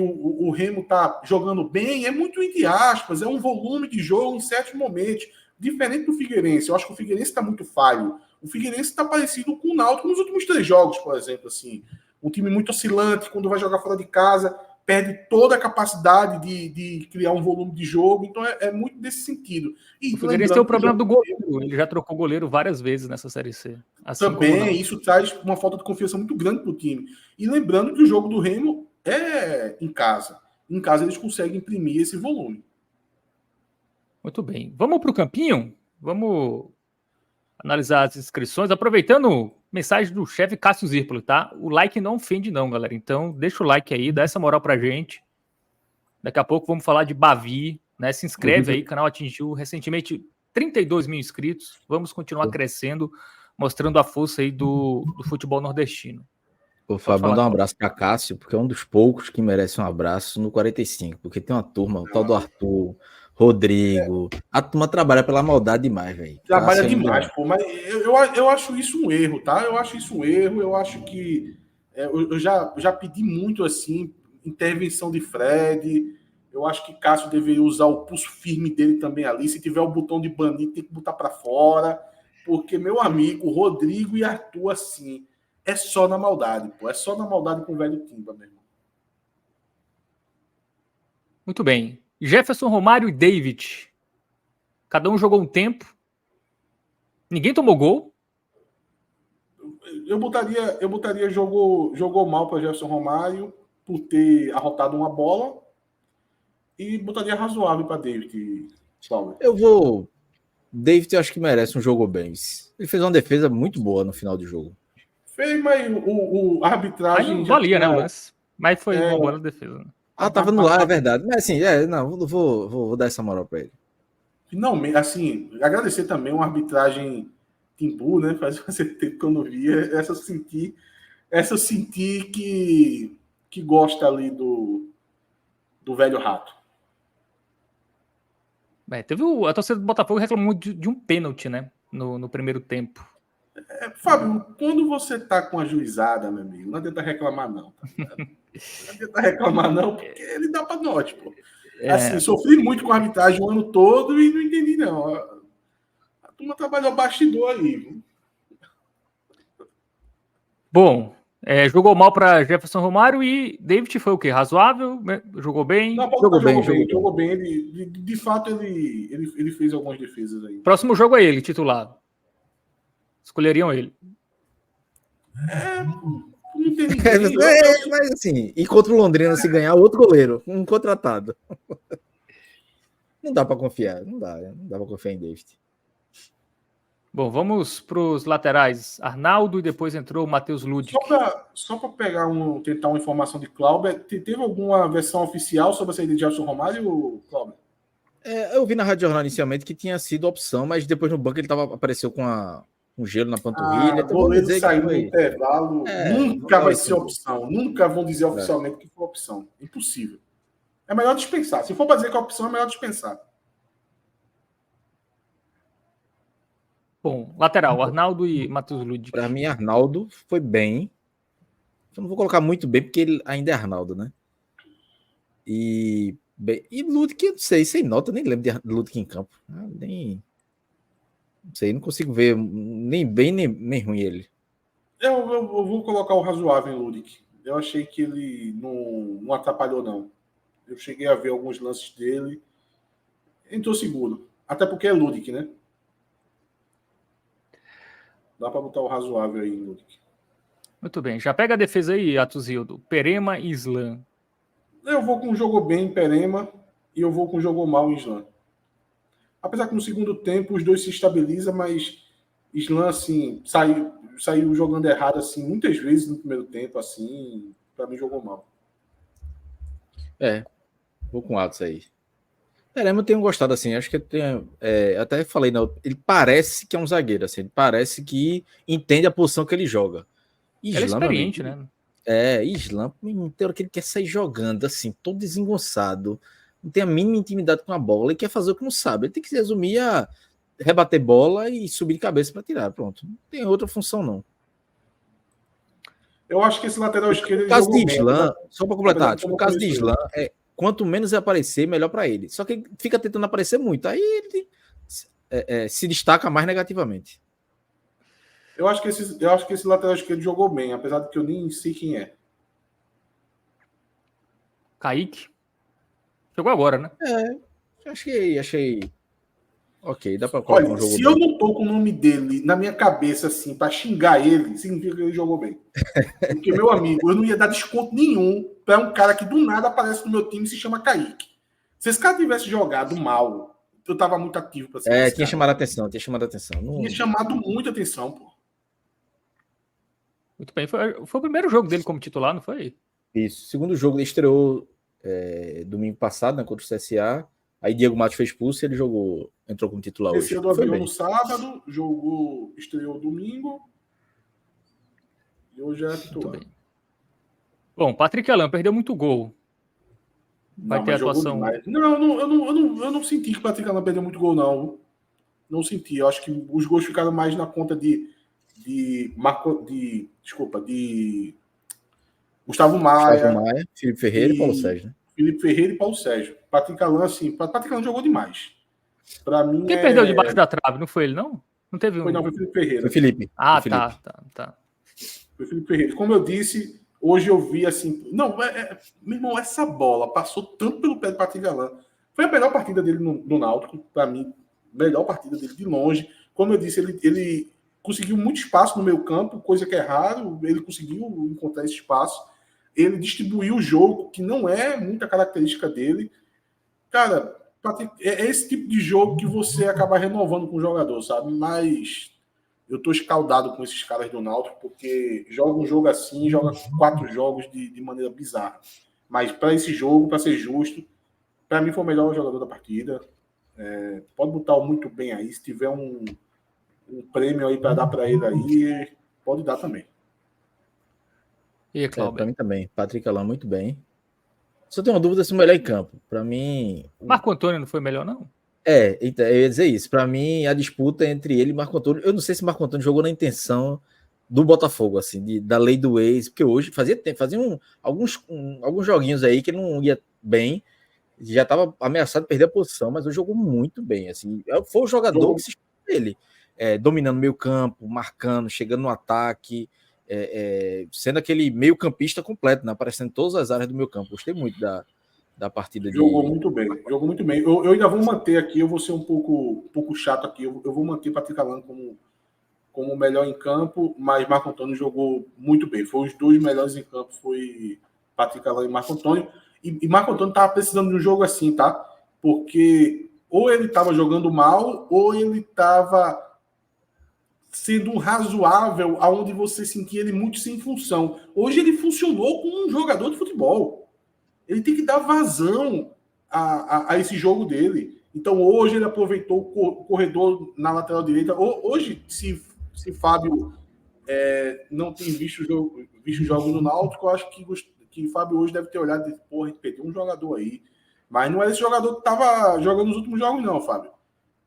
o Remo está jogando bem, é muito entre aspas, é um volume de jogo em certos momentos, diferente do Figueirense. Eu acho que o Figueirense está muito falho. O Figueirense está parecido com o Náutico nos últimos 3 jogos, por exemplo. Assim. Um time muito oscilante, quando vai jogar fora de casa, perde toda a capacidade de criar um volume de jogo. Então é muito desse sentido. E o Figueirense tem o problema do goleiro. Ele já trocou goleiro várias vezes nessa Série C. Assim também, isso traz uma falta de confiança muito grande para o time. E lembrando que o jogo do Remo é em casa. Em casa eles conseguem imprimir esse volume. Muito bem. Vamos para o campinho? Vamos analisar as inscrições. Aproveitando mensagem do chefe Cássio Zirpolo, tá? O like não ofende não, galera. Então deixa o like aí, dá essa moral pra gente. Daqui a pouco vamos falar de Bavi, né? Se inscreve aí, o canal atingiu recentemente 32 mil inscritos. Vamos continuar crescendo, mostrando a força aí do futebol nordestino. Ô, Fábio, mandar um abraço para Cássio, porque é um dos poucos que merece um abraço no 45, porque tem uma turma, o tal do Arthur, Rodrigo, a turma trabalha pela maldade demais, velho. Trabalha demais, pô, mas eu acho isso um erro, tá? Eu acho isso um erro, eu acho que eu já pedi muito assim, intervenção de Fred. Eu acho que Cássio deveria usar o pulso firme dele também ali. Se tiver o botão de banir, tem que botar para fora. Porque, meu amigo, Rodrigo e Arthur, assim, é só na maldade, pô. É só na maldade com o velho Timba, meu irmão. Muito bem. Jefferson, Romário e David. Cada um jogou um tempo. Ninguém tomou gol. Eu botaria jogou mal para Jefferson Romário por ter arrotado uma bola e botaria razoável para David. Eu vou... David, eu acho que merece um jogo bem. Ele fez uma defesa muito boa no final do jogo. Fez, mas a arbitragem... Mas não valia, né, Lance? Mas foi uma boa defesa. Né? Tava no ar, é verdade. Mas assim, não, vou dar essa moral para ele. Finalmente, assim, agradecer também uma arbitragem Timbu, né? Faz tempo que eu não via. Essa eu senti que gosta ali do velho rato. Teve a torcida do Botafogo reclamou de um pênalti, né? No primeiro tempo. Fábio, quando você tá com a juizada, meu amigo, não adianta reclamar, não. Tá? Não adianta reclamar, não, porque ele dá pra nós, pô. Assim, sofri muito com a arbitragem o ano todo e não entendi, não. A turma trabalhou bastidor aí, viu? Bom, jogou mal para Jefferson Romário e David foi o quê? Razoável? Jogou bem? Não, jogou bem. Ele, de fato, ele fez algumas defesas aí. Próximo jogo é ele, titular. Escolheriam ele. Não tem ninguém. Mas assim, e contra o Londrina, se ganhar, outro goleiro, um contratado. Não dá para confiar, não dá para confiar em David. Bom, vamos para os laterais. Arnaldo e depois entrou o Matheus Ludic. Só para tentar uma informação de Cláudio, teve alguma versão oficial sobre a saída de Jefferson Romário, Cláudio? Eu vi na Rádio Jornal inicialmente que tinha sido opção, mas depois no banco ele apareceu com um gelo na panturrilha. Então goleiro saiu no intervalo. Nunca vai ser opção. Nunca vão dizer oficialmente que foi opção. Impossível. É melhor dispensar. Se for para dizer que é opção, é melhor dispensar. Bom, lateral, Arnaldo e Matheus Ludic. Para mim, Arnaldo foi bem. Eu não vou colocar muito bem, porque ele ainda é Arnaldo, né? E Ludic, eu não sei, sem nota, nem lembro de Ludic em campo. Nem... Não sei, não consigo ver nem bem, nem ruim ele. Eu vou colocar o razoável em Ludic. Eu achei que ele não atrapalhou, não. Eu cheguei a ver alguns lances dele. Entrou seguro. Até porque é Ludic, né? Dá para botar o razoável aí, Ludic. Muito bem. Já pega a defesa aí, Atuzildo. Perema e Islam. Eu vou com jogou bem em Perema e eu vou com jogou mal em Islam. Apesar que no segundo tempo os dois se estabilizam, mas Islam, assim, saiu jogando errado, assim, muitas vezes no primeiro tempo, assim, para mim jogou mal. Vou com Atos aí. Perema eu tenho gostado, assim, acho que até falei, não, ele parece que é um zagueiro, assim, ele parece que entende a posição que ele joga. Islam, ele é experiente, né? Islam, tem hora que ele quer sair jogando, assim, todo desengonçado, não tem a mínima intimidade com a bola, ele quer fazer o que não sabe, ele tem que se resumir a rebater bola e subir de cabeça para tirar, pronto. Não tem outra função, não. Eu acho que esse lateral esquerdo... O caso de Islam, só para completar, o caso de Islam quanto menos aparecer, melhor para ele. Só que ele fica tentando aparecer muito. Aí ele se destaca mais negativamente. Eu acho que esse lateral esquerdo jogou bem, apesar de que eu nem sei quem é. Kaique. Jogou agora, né? Achei. Ok, dá para colocar um jogo. Se bem. eu não tô com o nome dele na minha cabeça, assim, para xingar ele, significa que ele jogou bem. Porque, meu amigo, eu não ia dar desconto nenhum para um cara que do nada aparece no meu time e se chama Kaique. Se esse cara tivesse jogado mal, eu tava muito ativo para ser. Tinha chamado a atenção. Tinha chamado muita atenção, pô. Muito bem. Foi o primeiro jogo dele como titular, não foi? Isso. Segundo jogo, ele estreou domingo passado, né, contra o CSA. Aí Diego Matos fez expulso e ele entrou como titular hoje. Desceu do avião no sábado, estreou domingo. E hoje é titular. Bom, Patrick Alan perdeu muito gol. Vai ter atuação. Eu não senti que o Patrick Alan perdeu muito gol, não. Não senti. Eu acho que os gols ficaram mais na conta de Gustavo Maia, Felipe Ferreira e Paulo Sérgio, né? Felipe Ferreira e Paulo Sérgio. Patrick Alan, assim, Patrick Alan jogou demais. Para mim, Quem perdeu debaixo da trave? Não foi ele, não? Não teve um. Foi não, foi Felipe Ferreira. Foi Felipe. Ah, foi Felipe. Tá. Foi Felipe Ferreira. Como eu disse, hoje eu vi assim. Não, meu irmão, essa bola passou tanto pelo pé do Patrick Alan. Foi a melhor partida dele no Náutico, para mim. Melhor partida dele de longe. Como eu disse, ele conseguiu muito espaço no meio campo, coisa que é raro. Ele conseguiu encontrar esse espaço. Ele distribuiu o jogo, que não é muita característica dele. Cara, é esse tipo de jogo que você acaba renovando com o jogador, sabe? Mas eu tô escaldado com esses caras do Náutico, porque joga um jogo assim, joga 4 jogos de maneira bizarra. Mas para esse jogo, para ser justo, para mim foi o melhor jogador da partida. Pode botar o muito bem aí. Se tiver um prêmio aí para dar para ele aí, pode dar também. E Cláudio? Para mim também. Patrick Alan, muito bem. Só tenho uma dúvida se o melhor em campo. Para mim. Marco Antônio não foi melhor, não? Então, eu ia dizer isso. Para mim, a disputa entre ele e Marco Antônio. Eu não sei se Marco Antônio jogou na intenção do Botafogo, assim, da lei do ex, porque hoje fazia alguns joguinhos aí que não ia bem. Já estava ameaçado de perder a posição, mas hoje jogou muito bem. Assim, foi o jogador que se espera dele. Dominando meio campo, marcando, chegando no ataque. Sendo aquele meio campista completo, né? Aparecendo em todas as áreas do meu campo. Gostei muito da partida. Jogou muito bem. Eu ainda vou manter aqui, eu vou ser um pouco chato aqui, eu vou manter Patrick Alan como o melhor em campo, mas Marco Antônio jogou muito bem. Foi os dois melhores em campo, foi Patrick Alan e Marco Antônio. E Marco Antônio estava precisando de um jogo assim, tá? Porque ou ele estava jogando mal, ou ele estava sendo razoável, aonde você sentia ele muito sem função. Hoje ele funcionou como um jogador de futebol. Ele tem que dar vazão a esse jogo dele. Então hoje ele aproveitou o corredor na lateral direita. Hoje, se Fábio não tem visto jogos no Náutico, eu acho que Fábio hoje deve ter olhado e disse, porra, a gente perdeu um jogador aí. Mas não é esse jogador que estava jogando nos últimos jogos, não, Fábio.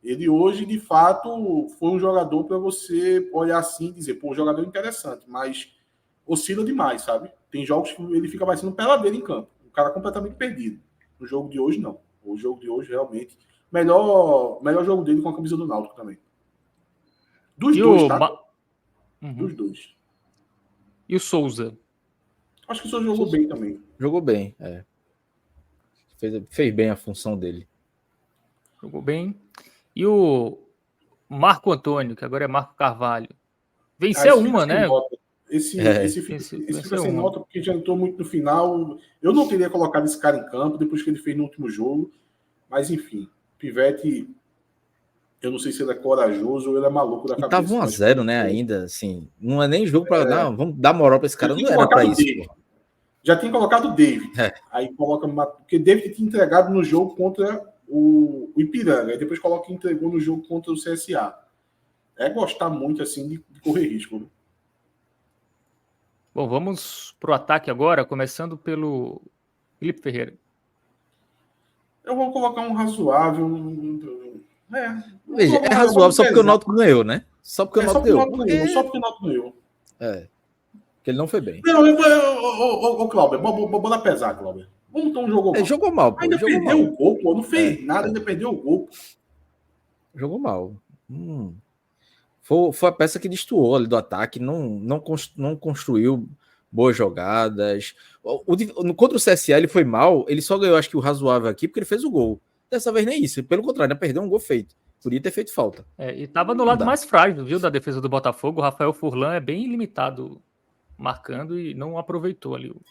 Ele hoje, de fato, foi um jogador para você olhar assim e dizer, pô, um jogador interessante, mas oscila demais, sabe? Tem jogos que ele fica parecendo peladeiro em campo. O cara completamente perdido. No jogo de hoje, não. O jogo de hoje, realmente, melhor jogo dele com a camisa do Náutico também. Dos dois, tá? Dos dois. E o Souza? Acho que o Souza jogou bem também. Jogou bem, Fez bem a função dele. Jogou bem. E o Marco Antônio, que agora é Marco Carvalho. Venceu uma, né? Esse fica sem nota, porque já entrou muito no final. Eu não teria colocado esse cara em campo depois que ele fez no último jogo. Mas, enfim, Pivete, eu não sei se ele é corajoso ou ele é maluco da cabeça. Tava 1-0, né, ainda, assim. Não é nem jogo para vamos dar moral para esse cara. Não era para isso. Já tinha colocado o David. Aí coloca... Porque David tinha entregado no jogo contra o Ipiranga. Aí depois coloca que entregou no jogo contra o CSA. É gostar muito, assim, de correr risco. Né? Bom, vamos pro ataque agora, começando pelo Felipe Ferreira. Eu vou colocar um razoável. Veja, é razoável só porque o Náutico ganhou, né? Só porque o Náutico ganhou. Só porque o Náutico ganhou. Porque ele não foi bem. Ô, Cláudio, bora pesar, Cláudio. Vamos ter um jogo mal. Jogou mal, pô. Ainda perdeu o gol, pô. Não fez nada, ainda perdeu o gol. Jogou mal. Foi a peça que destoou ali do ataque, não construiu boas jogadas. Contra o CSA ele foi mal, ele só ganhou, acho que o razoável aqui, porque ele fez o gol. Dessa vez nem isso, pelo contrário, ainda perdeu um gol feito. Podia ter feito falta. E tava no lado mais frágil, viu, da defesa do Botafogo. O Rafael Furlan é bem limitado marcando e não aproveitou ali o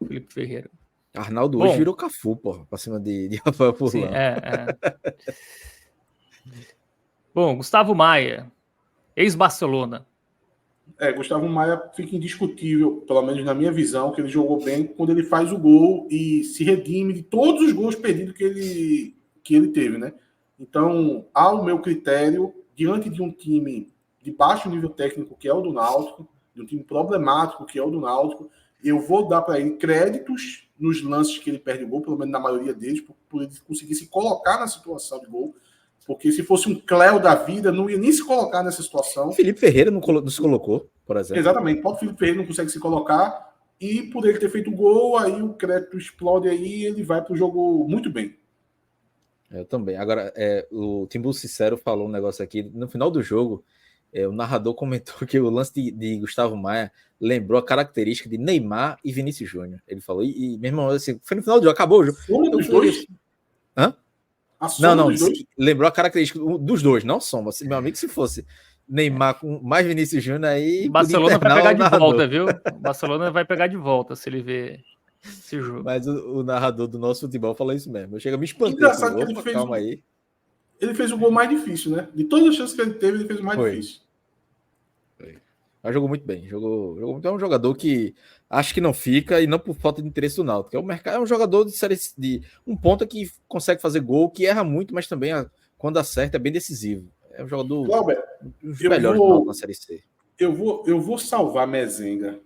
Felipe Ferreira. Arnaldo hoje virou Cafu, porra, pra cima de Rafael Furlan. Sim, Bom, Gustavo Maia, ex-Barcelona. Gustavo Maia fica indiscutível, pelo menos na minha visão, que ele jogou bem quando ele faz o gol e se redime de todos os gols perdidos que ele teve, né? Então, ao meu critério, diante de um time de baixo nível técnico, que é o do Náutico, de um time problemático, que é o do Náutico, eu vou dar para ele créditos nos lances que ele perde o gol, pelo menos na maioria deles, por ele conseguir se colocar na situação de gol. Porque se fosse um Cléo da vida, não ia nem se colocar nessa situação. Felipe Ferreira não se colocou, por exemplo. Exatamente. O Felipe Ferreira não consegue se colocar. E por ele ter feito gol, aí o crédito explode aí, ele vai para o jogo muito bem. Eu também. Agora, o Timbu Sincero falou um negócio aqui. No final do jogo, o narrador comentou que o lance de Gustavo Maia lembrou a característica de Neymar e Vinícius Júnior. Ele falou, meu irmão, assim, foi no final do jogo, acabou o jogo. Soma dos dois? Hã? A soma Não, dos dois? lembrou a característica dos dois, não soma. Meu amigo, se fosse Neymar com mais Vinícius Júnior aí... Barcelona vai pegar de volta, viu? O Barcelona vai pegar de volta se ele ver esse jogo. Mas o narrador do nosso futebol falou isso mesmo. Eu chego a me espantar. Engraçado que ele fez calma aí. Ele fez o gol mais difícil, né? De todas as chances que ele teve, ele fez o mais difícil. Mas jogou muito bem. Jogou muito. É um jogador que acho que não fica, e não por falta de interesse do Náutico. É um jogador de um ponta que consegue fazer gol, que erra muito, mas também quando acerta é bem decisivo. É um jogador dos melhores do Náutico na Série C. Eu vou salvar Mezenga.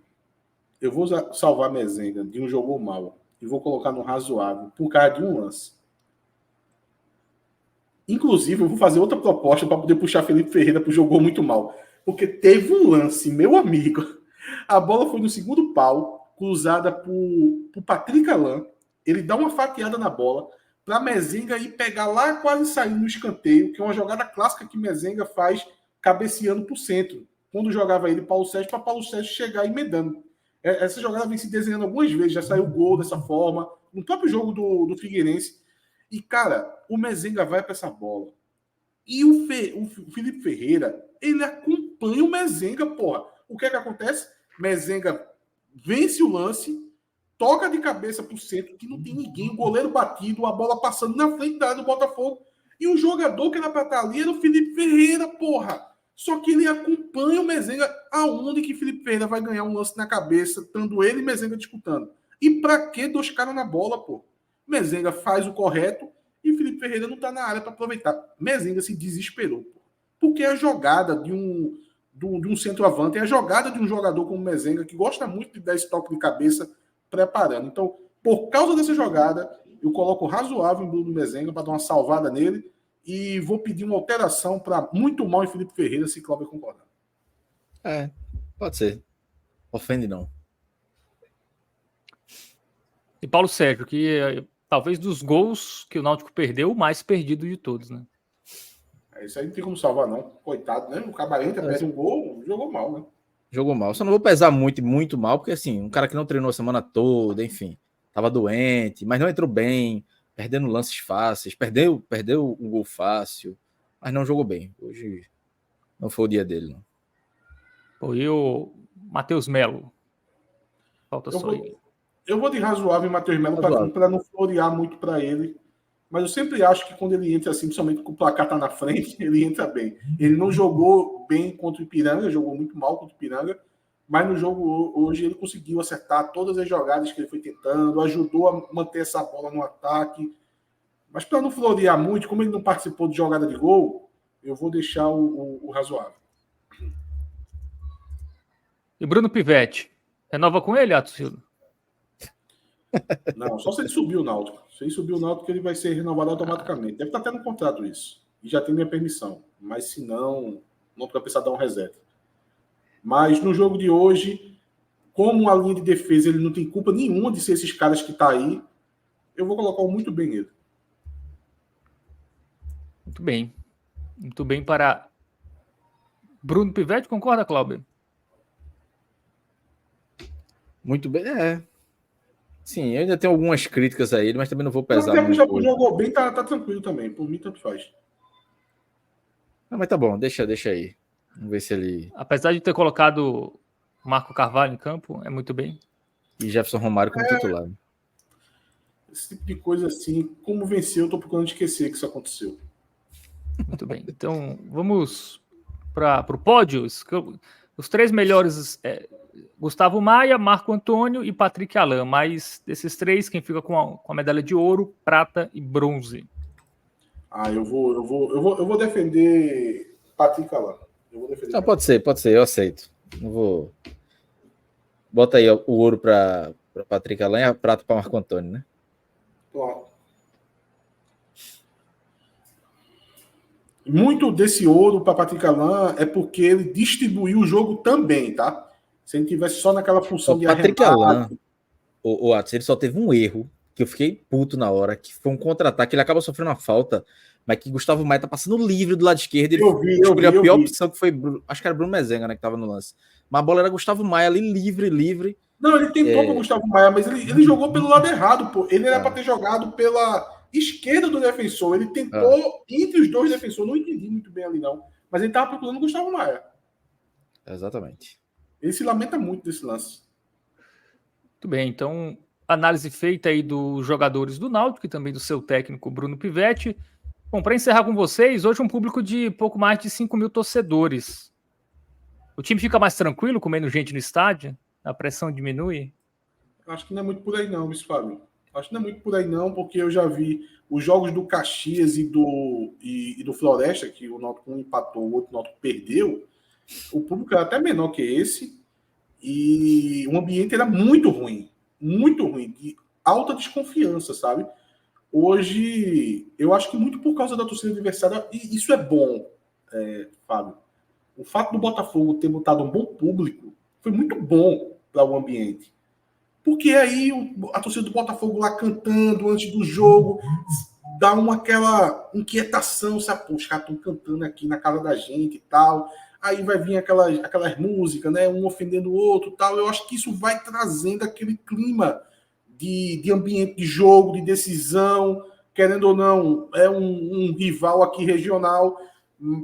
Eu vou salvar Mezenga de um jogo mal e vou colocar no razoável por causa de um lance. Inclusive, eu vou fazer outra proposta para poder puxar Felipe Ferreira para o jogo muito mal. Porque teve um lance, meu amigo. A bola foi no segundo pau, cruzada por Patrick Alain. Ele dá uma fatiada na bola para Mezenga ir pegar lá, quase sair no escanteio, que é uma jogada clássica que Mezenga faz cabeceando para o centro. Quando jogava ele Paulo Sérgio, para Paulo Sérgio chegar emendando. Essa jogada vem se desenhando algumas vezes, já saiu gol dessa forma, no próprio jogo do Figueirense. E, cara, o Mezenga vai para essa bola. E o Felipe Ferreira, ele acompanha o Mezenga, porra. O que é que acontece? Mezenga vence o lance, toca de cabeça pro centro, que não tem ninguém, o goleiro batido, a bola passando na frente da área do Botafogo. E o jogador que era pra estar ali era o Felipe Ferreira, porra. Só que ele acompanha o Mezenga. Aonde que Felipe Ferreira vai ganhar um lance na cabeça, estando ele e Mezenga disputando? E pra que 2 caras na bola, pô? Mezenga faz o correto e Felipe Ferreira não tá na área para aproveitar. Mezenga se desesperou, pô. Porque a jogada de um centroavante é a jogada de um jogador como Mezenga, que gosta muito de dar esse toque de cabeça preparando. Então, por causa dessa jogada, eu coloco razoável em Bruno Mezenga para dar uma salvada nele e vou pedir uma alteração para muito mal em Felipe Ferreira, se Cláudio concordar. Pode ser. Ofende não. E Paulo Sérgio, que talvez dos gols que o Náutico perdeu, o mais perdido de todos, né? Isso aí não tem como salvar, não. Coitado, né? O Cabarenta perde um gol, jogou mal, né? Jogou mal. Só não vou pesar muito, muito mal, porque assim, um cara que não treinou a semana toda, enfim, tava doente, mas não entrou bem, perdendo lances fáceis, perdeu um gol fácil, mas não jogou bem. Hoje não foi o dia dele, não. Pô, e o Matheus Melo? Falta só ele. Eu vou de razoável em Matheus Melo para não florear muito para ele. Mas eu sempre acho que quando ele entra assim, principalmente com o placar tá na frente, ele entra bem. Ele não jogou bem contra o Ipiranga, jogou muito mal contra o Ipiranga, mas no jogo hoje ele conseguiu acertar todas as jogadas que ele foi tentando, ajudou a manter essa bola no ataque. Mas para não florear muito, como ele não participou de jogada de gol, eu vou deixar o razoável. E Bruno Pivetti? Renova com ele, Atos Silva? Não, só se ele subir o Náutico. Se ele subir o Náutico, ele vai ser renovado automaticamente. Deve estar até no contrato isso. E já tem minha permissão. Mas se não vai precisar dar um reset. Mas no jogo de hoje, como a linha de defesa ele não tem culpa nenhuma de ser esses caras que tá aí, eu vou colocar muito bem ele. Muito bem. Muito bem para Bruno Pivetti. Concorda, Cláudio? Muito bem, Sim, eu ainda tenho algumas críticas a ele, mas também não vou pesar muito. Já jogou bem, tá tranquilo também. Por mim, tanto faz. Não, mas tá bom, deixa aí. Vamos ver se ele... Apesar de ter colocado Marco Carvalho em campo, é muito bem. E Jefferson Romário como titular. Esse tipo de coisa assim, como venceu, eu tô procurando esquecer que isso aconteceu. Muito bem. Então, vamos para o pódio. Os 3 melhores... Gustavo Maia, Marco Antônio e Patrick Alain. Mas desses 3, quem fica com a medalha de ouro, prata e bronze? Eu vou defender Patrick Alain. Não, pode ser, eu aceito. Não vou. Bota aí o ouro para Patrick Alain e a prata para Marco Antônio, né? Pronto. Muito desse ouro para Patrick Alain é porque ele distribuiu o jogo também, tá? Se ele tivesse só naquela função O de Patrick arremate... Alan, o Atos, ele só teve um erro, que eu fiquei puto na hora, que foi um contra-ataque, ele acaba sofrendo uma falta, mas que Gustavo Maia tá passando livre do lado esquerdo, ele escolheu a pior opção, que foi, acho que era Bruno Mezenga, né, que tava no lance. Mas a bola era Gustavo Maia ali, livre. Não, ele tentou com o Gustavo Maia, mas ele jogou pelo lado errado, pô. Ele era para ter jogado pela esquerda do defensor. Ele tentou entre os dois defensores. Não entendi muito bem ali, não. Mas ele tava procurando o Gustavo Maia. Exatamente. Ele se lamenta muito desse lance. Muito bem, então, análise feita aí dos jogadores do Náutico e também do seu técnico Bruno Pivetti. Bom, para encerrar com vocês, hoje um público de pouco mais de 5 mil torcedores. O time fica mais tranquilo com menos gente no estádio? A pressão diminui? Acho que não é muito por aí não, Fábio. Acho que não é muito por aí não, porque eu já vi os jogos do Caxias e do Floresta, que o Náutico um empatou, o outro Náutico perdeu. O público era até menor que esse e o ambiente era muito ruim, de alta desconfiança, sabe? Hoje, eu acho que muito por causa da torcida adversária, e isso é bom, Fábio. O fato do Botafogo ter botado um bom público foi muito bom para o ambiente. Porque aí a torcida do Botafogo lá cantando antes do jogo dá aquela inquietação, sabe? Pô, os caras estão cantando aqui na casa da gente e tal. Aí vai vir aquelas músicas, né? Um ofendendo o outro e tal. Eu acho que isso vai trazendo aquele clima de ambiente de jogo, de decisão. Querendo ou não, é um rival aqui regional.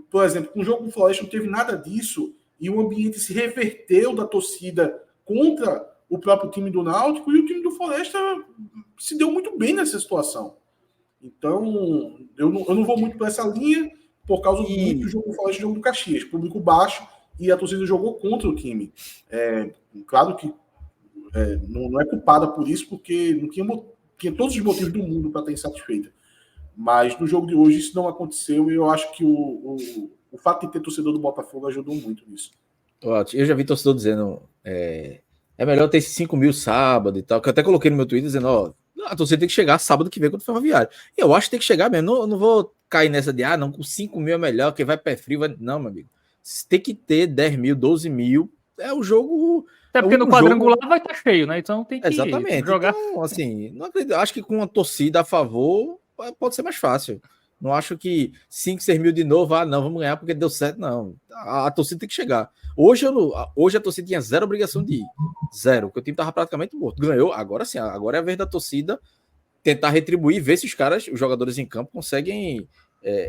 Por exemplo, com o jogo do Floresta não teve nada disso e o ambiente se reverteu da torcida contra o próprio time do Náutico e o time do Floresta se deu muito bem nessa situação. Então, eu não vou muito para essa linha por causa muito do jogo do Floresta e do jogo do Caxias. Público baixo e a torcida jogou contra o time. Claro que não é culpada por isso, porque não tinha todos os motivos do mundo para estar insatisfeita. Mas no jogo de hoje isso não aconteceu e eu acho que o fato de ter torcedor do Botafogo ajudou muito nisso. Eu já vi torcedor dizendo é melhor ter esses 5 mil sábado e tal, que eu até coloquei no meu Twitter dizendo, a torcida tem que chegar sábado que vem contra o Ferroviário. E eu acho que tem que chegar mesmo, não vou cair nessa de, não, com 5 mil é melhor, quem vai pé frio, não, meu amigo. Tem que ter 10 mil, 12 mil, é o jogo... Até porque no quadrangular vai estar cheio, né? Então tem que jogar. Então, assim, não acredito, acho que com uma torcida a favor pode ser mais fácil. Não acho que 5, 6 mil de novo, não, vamos ganhar porque deu certo, não. A torcida tem que chegar. Hoje a torcida tinha zero obrigação de ir. Zero, porque o time estava praticamente morto. Ganhou, agora sim, agora é a vez da torcida tentar retribuir, ver se os jogadores em campo conseguem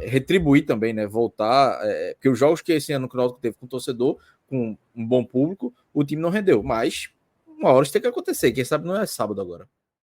retribuir também, né? Voltar, porque os jogos que esse ano o Náutico teve com o torcedor, com um bom público, o time não rendeu. Mas uma hora isso tem que acontecer, quem sabe não é sábado agora.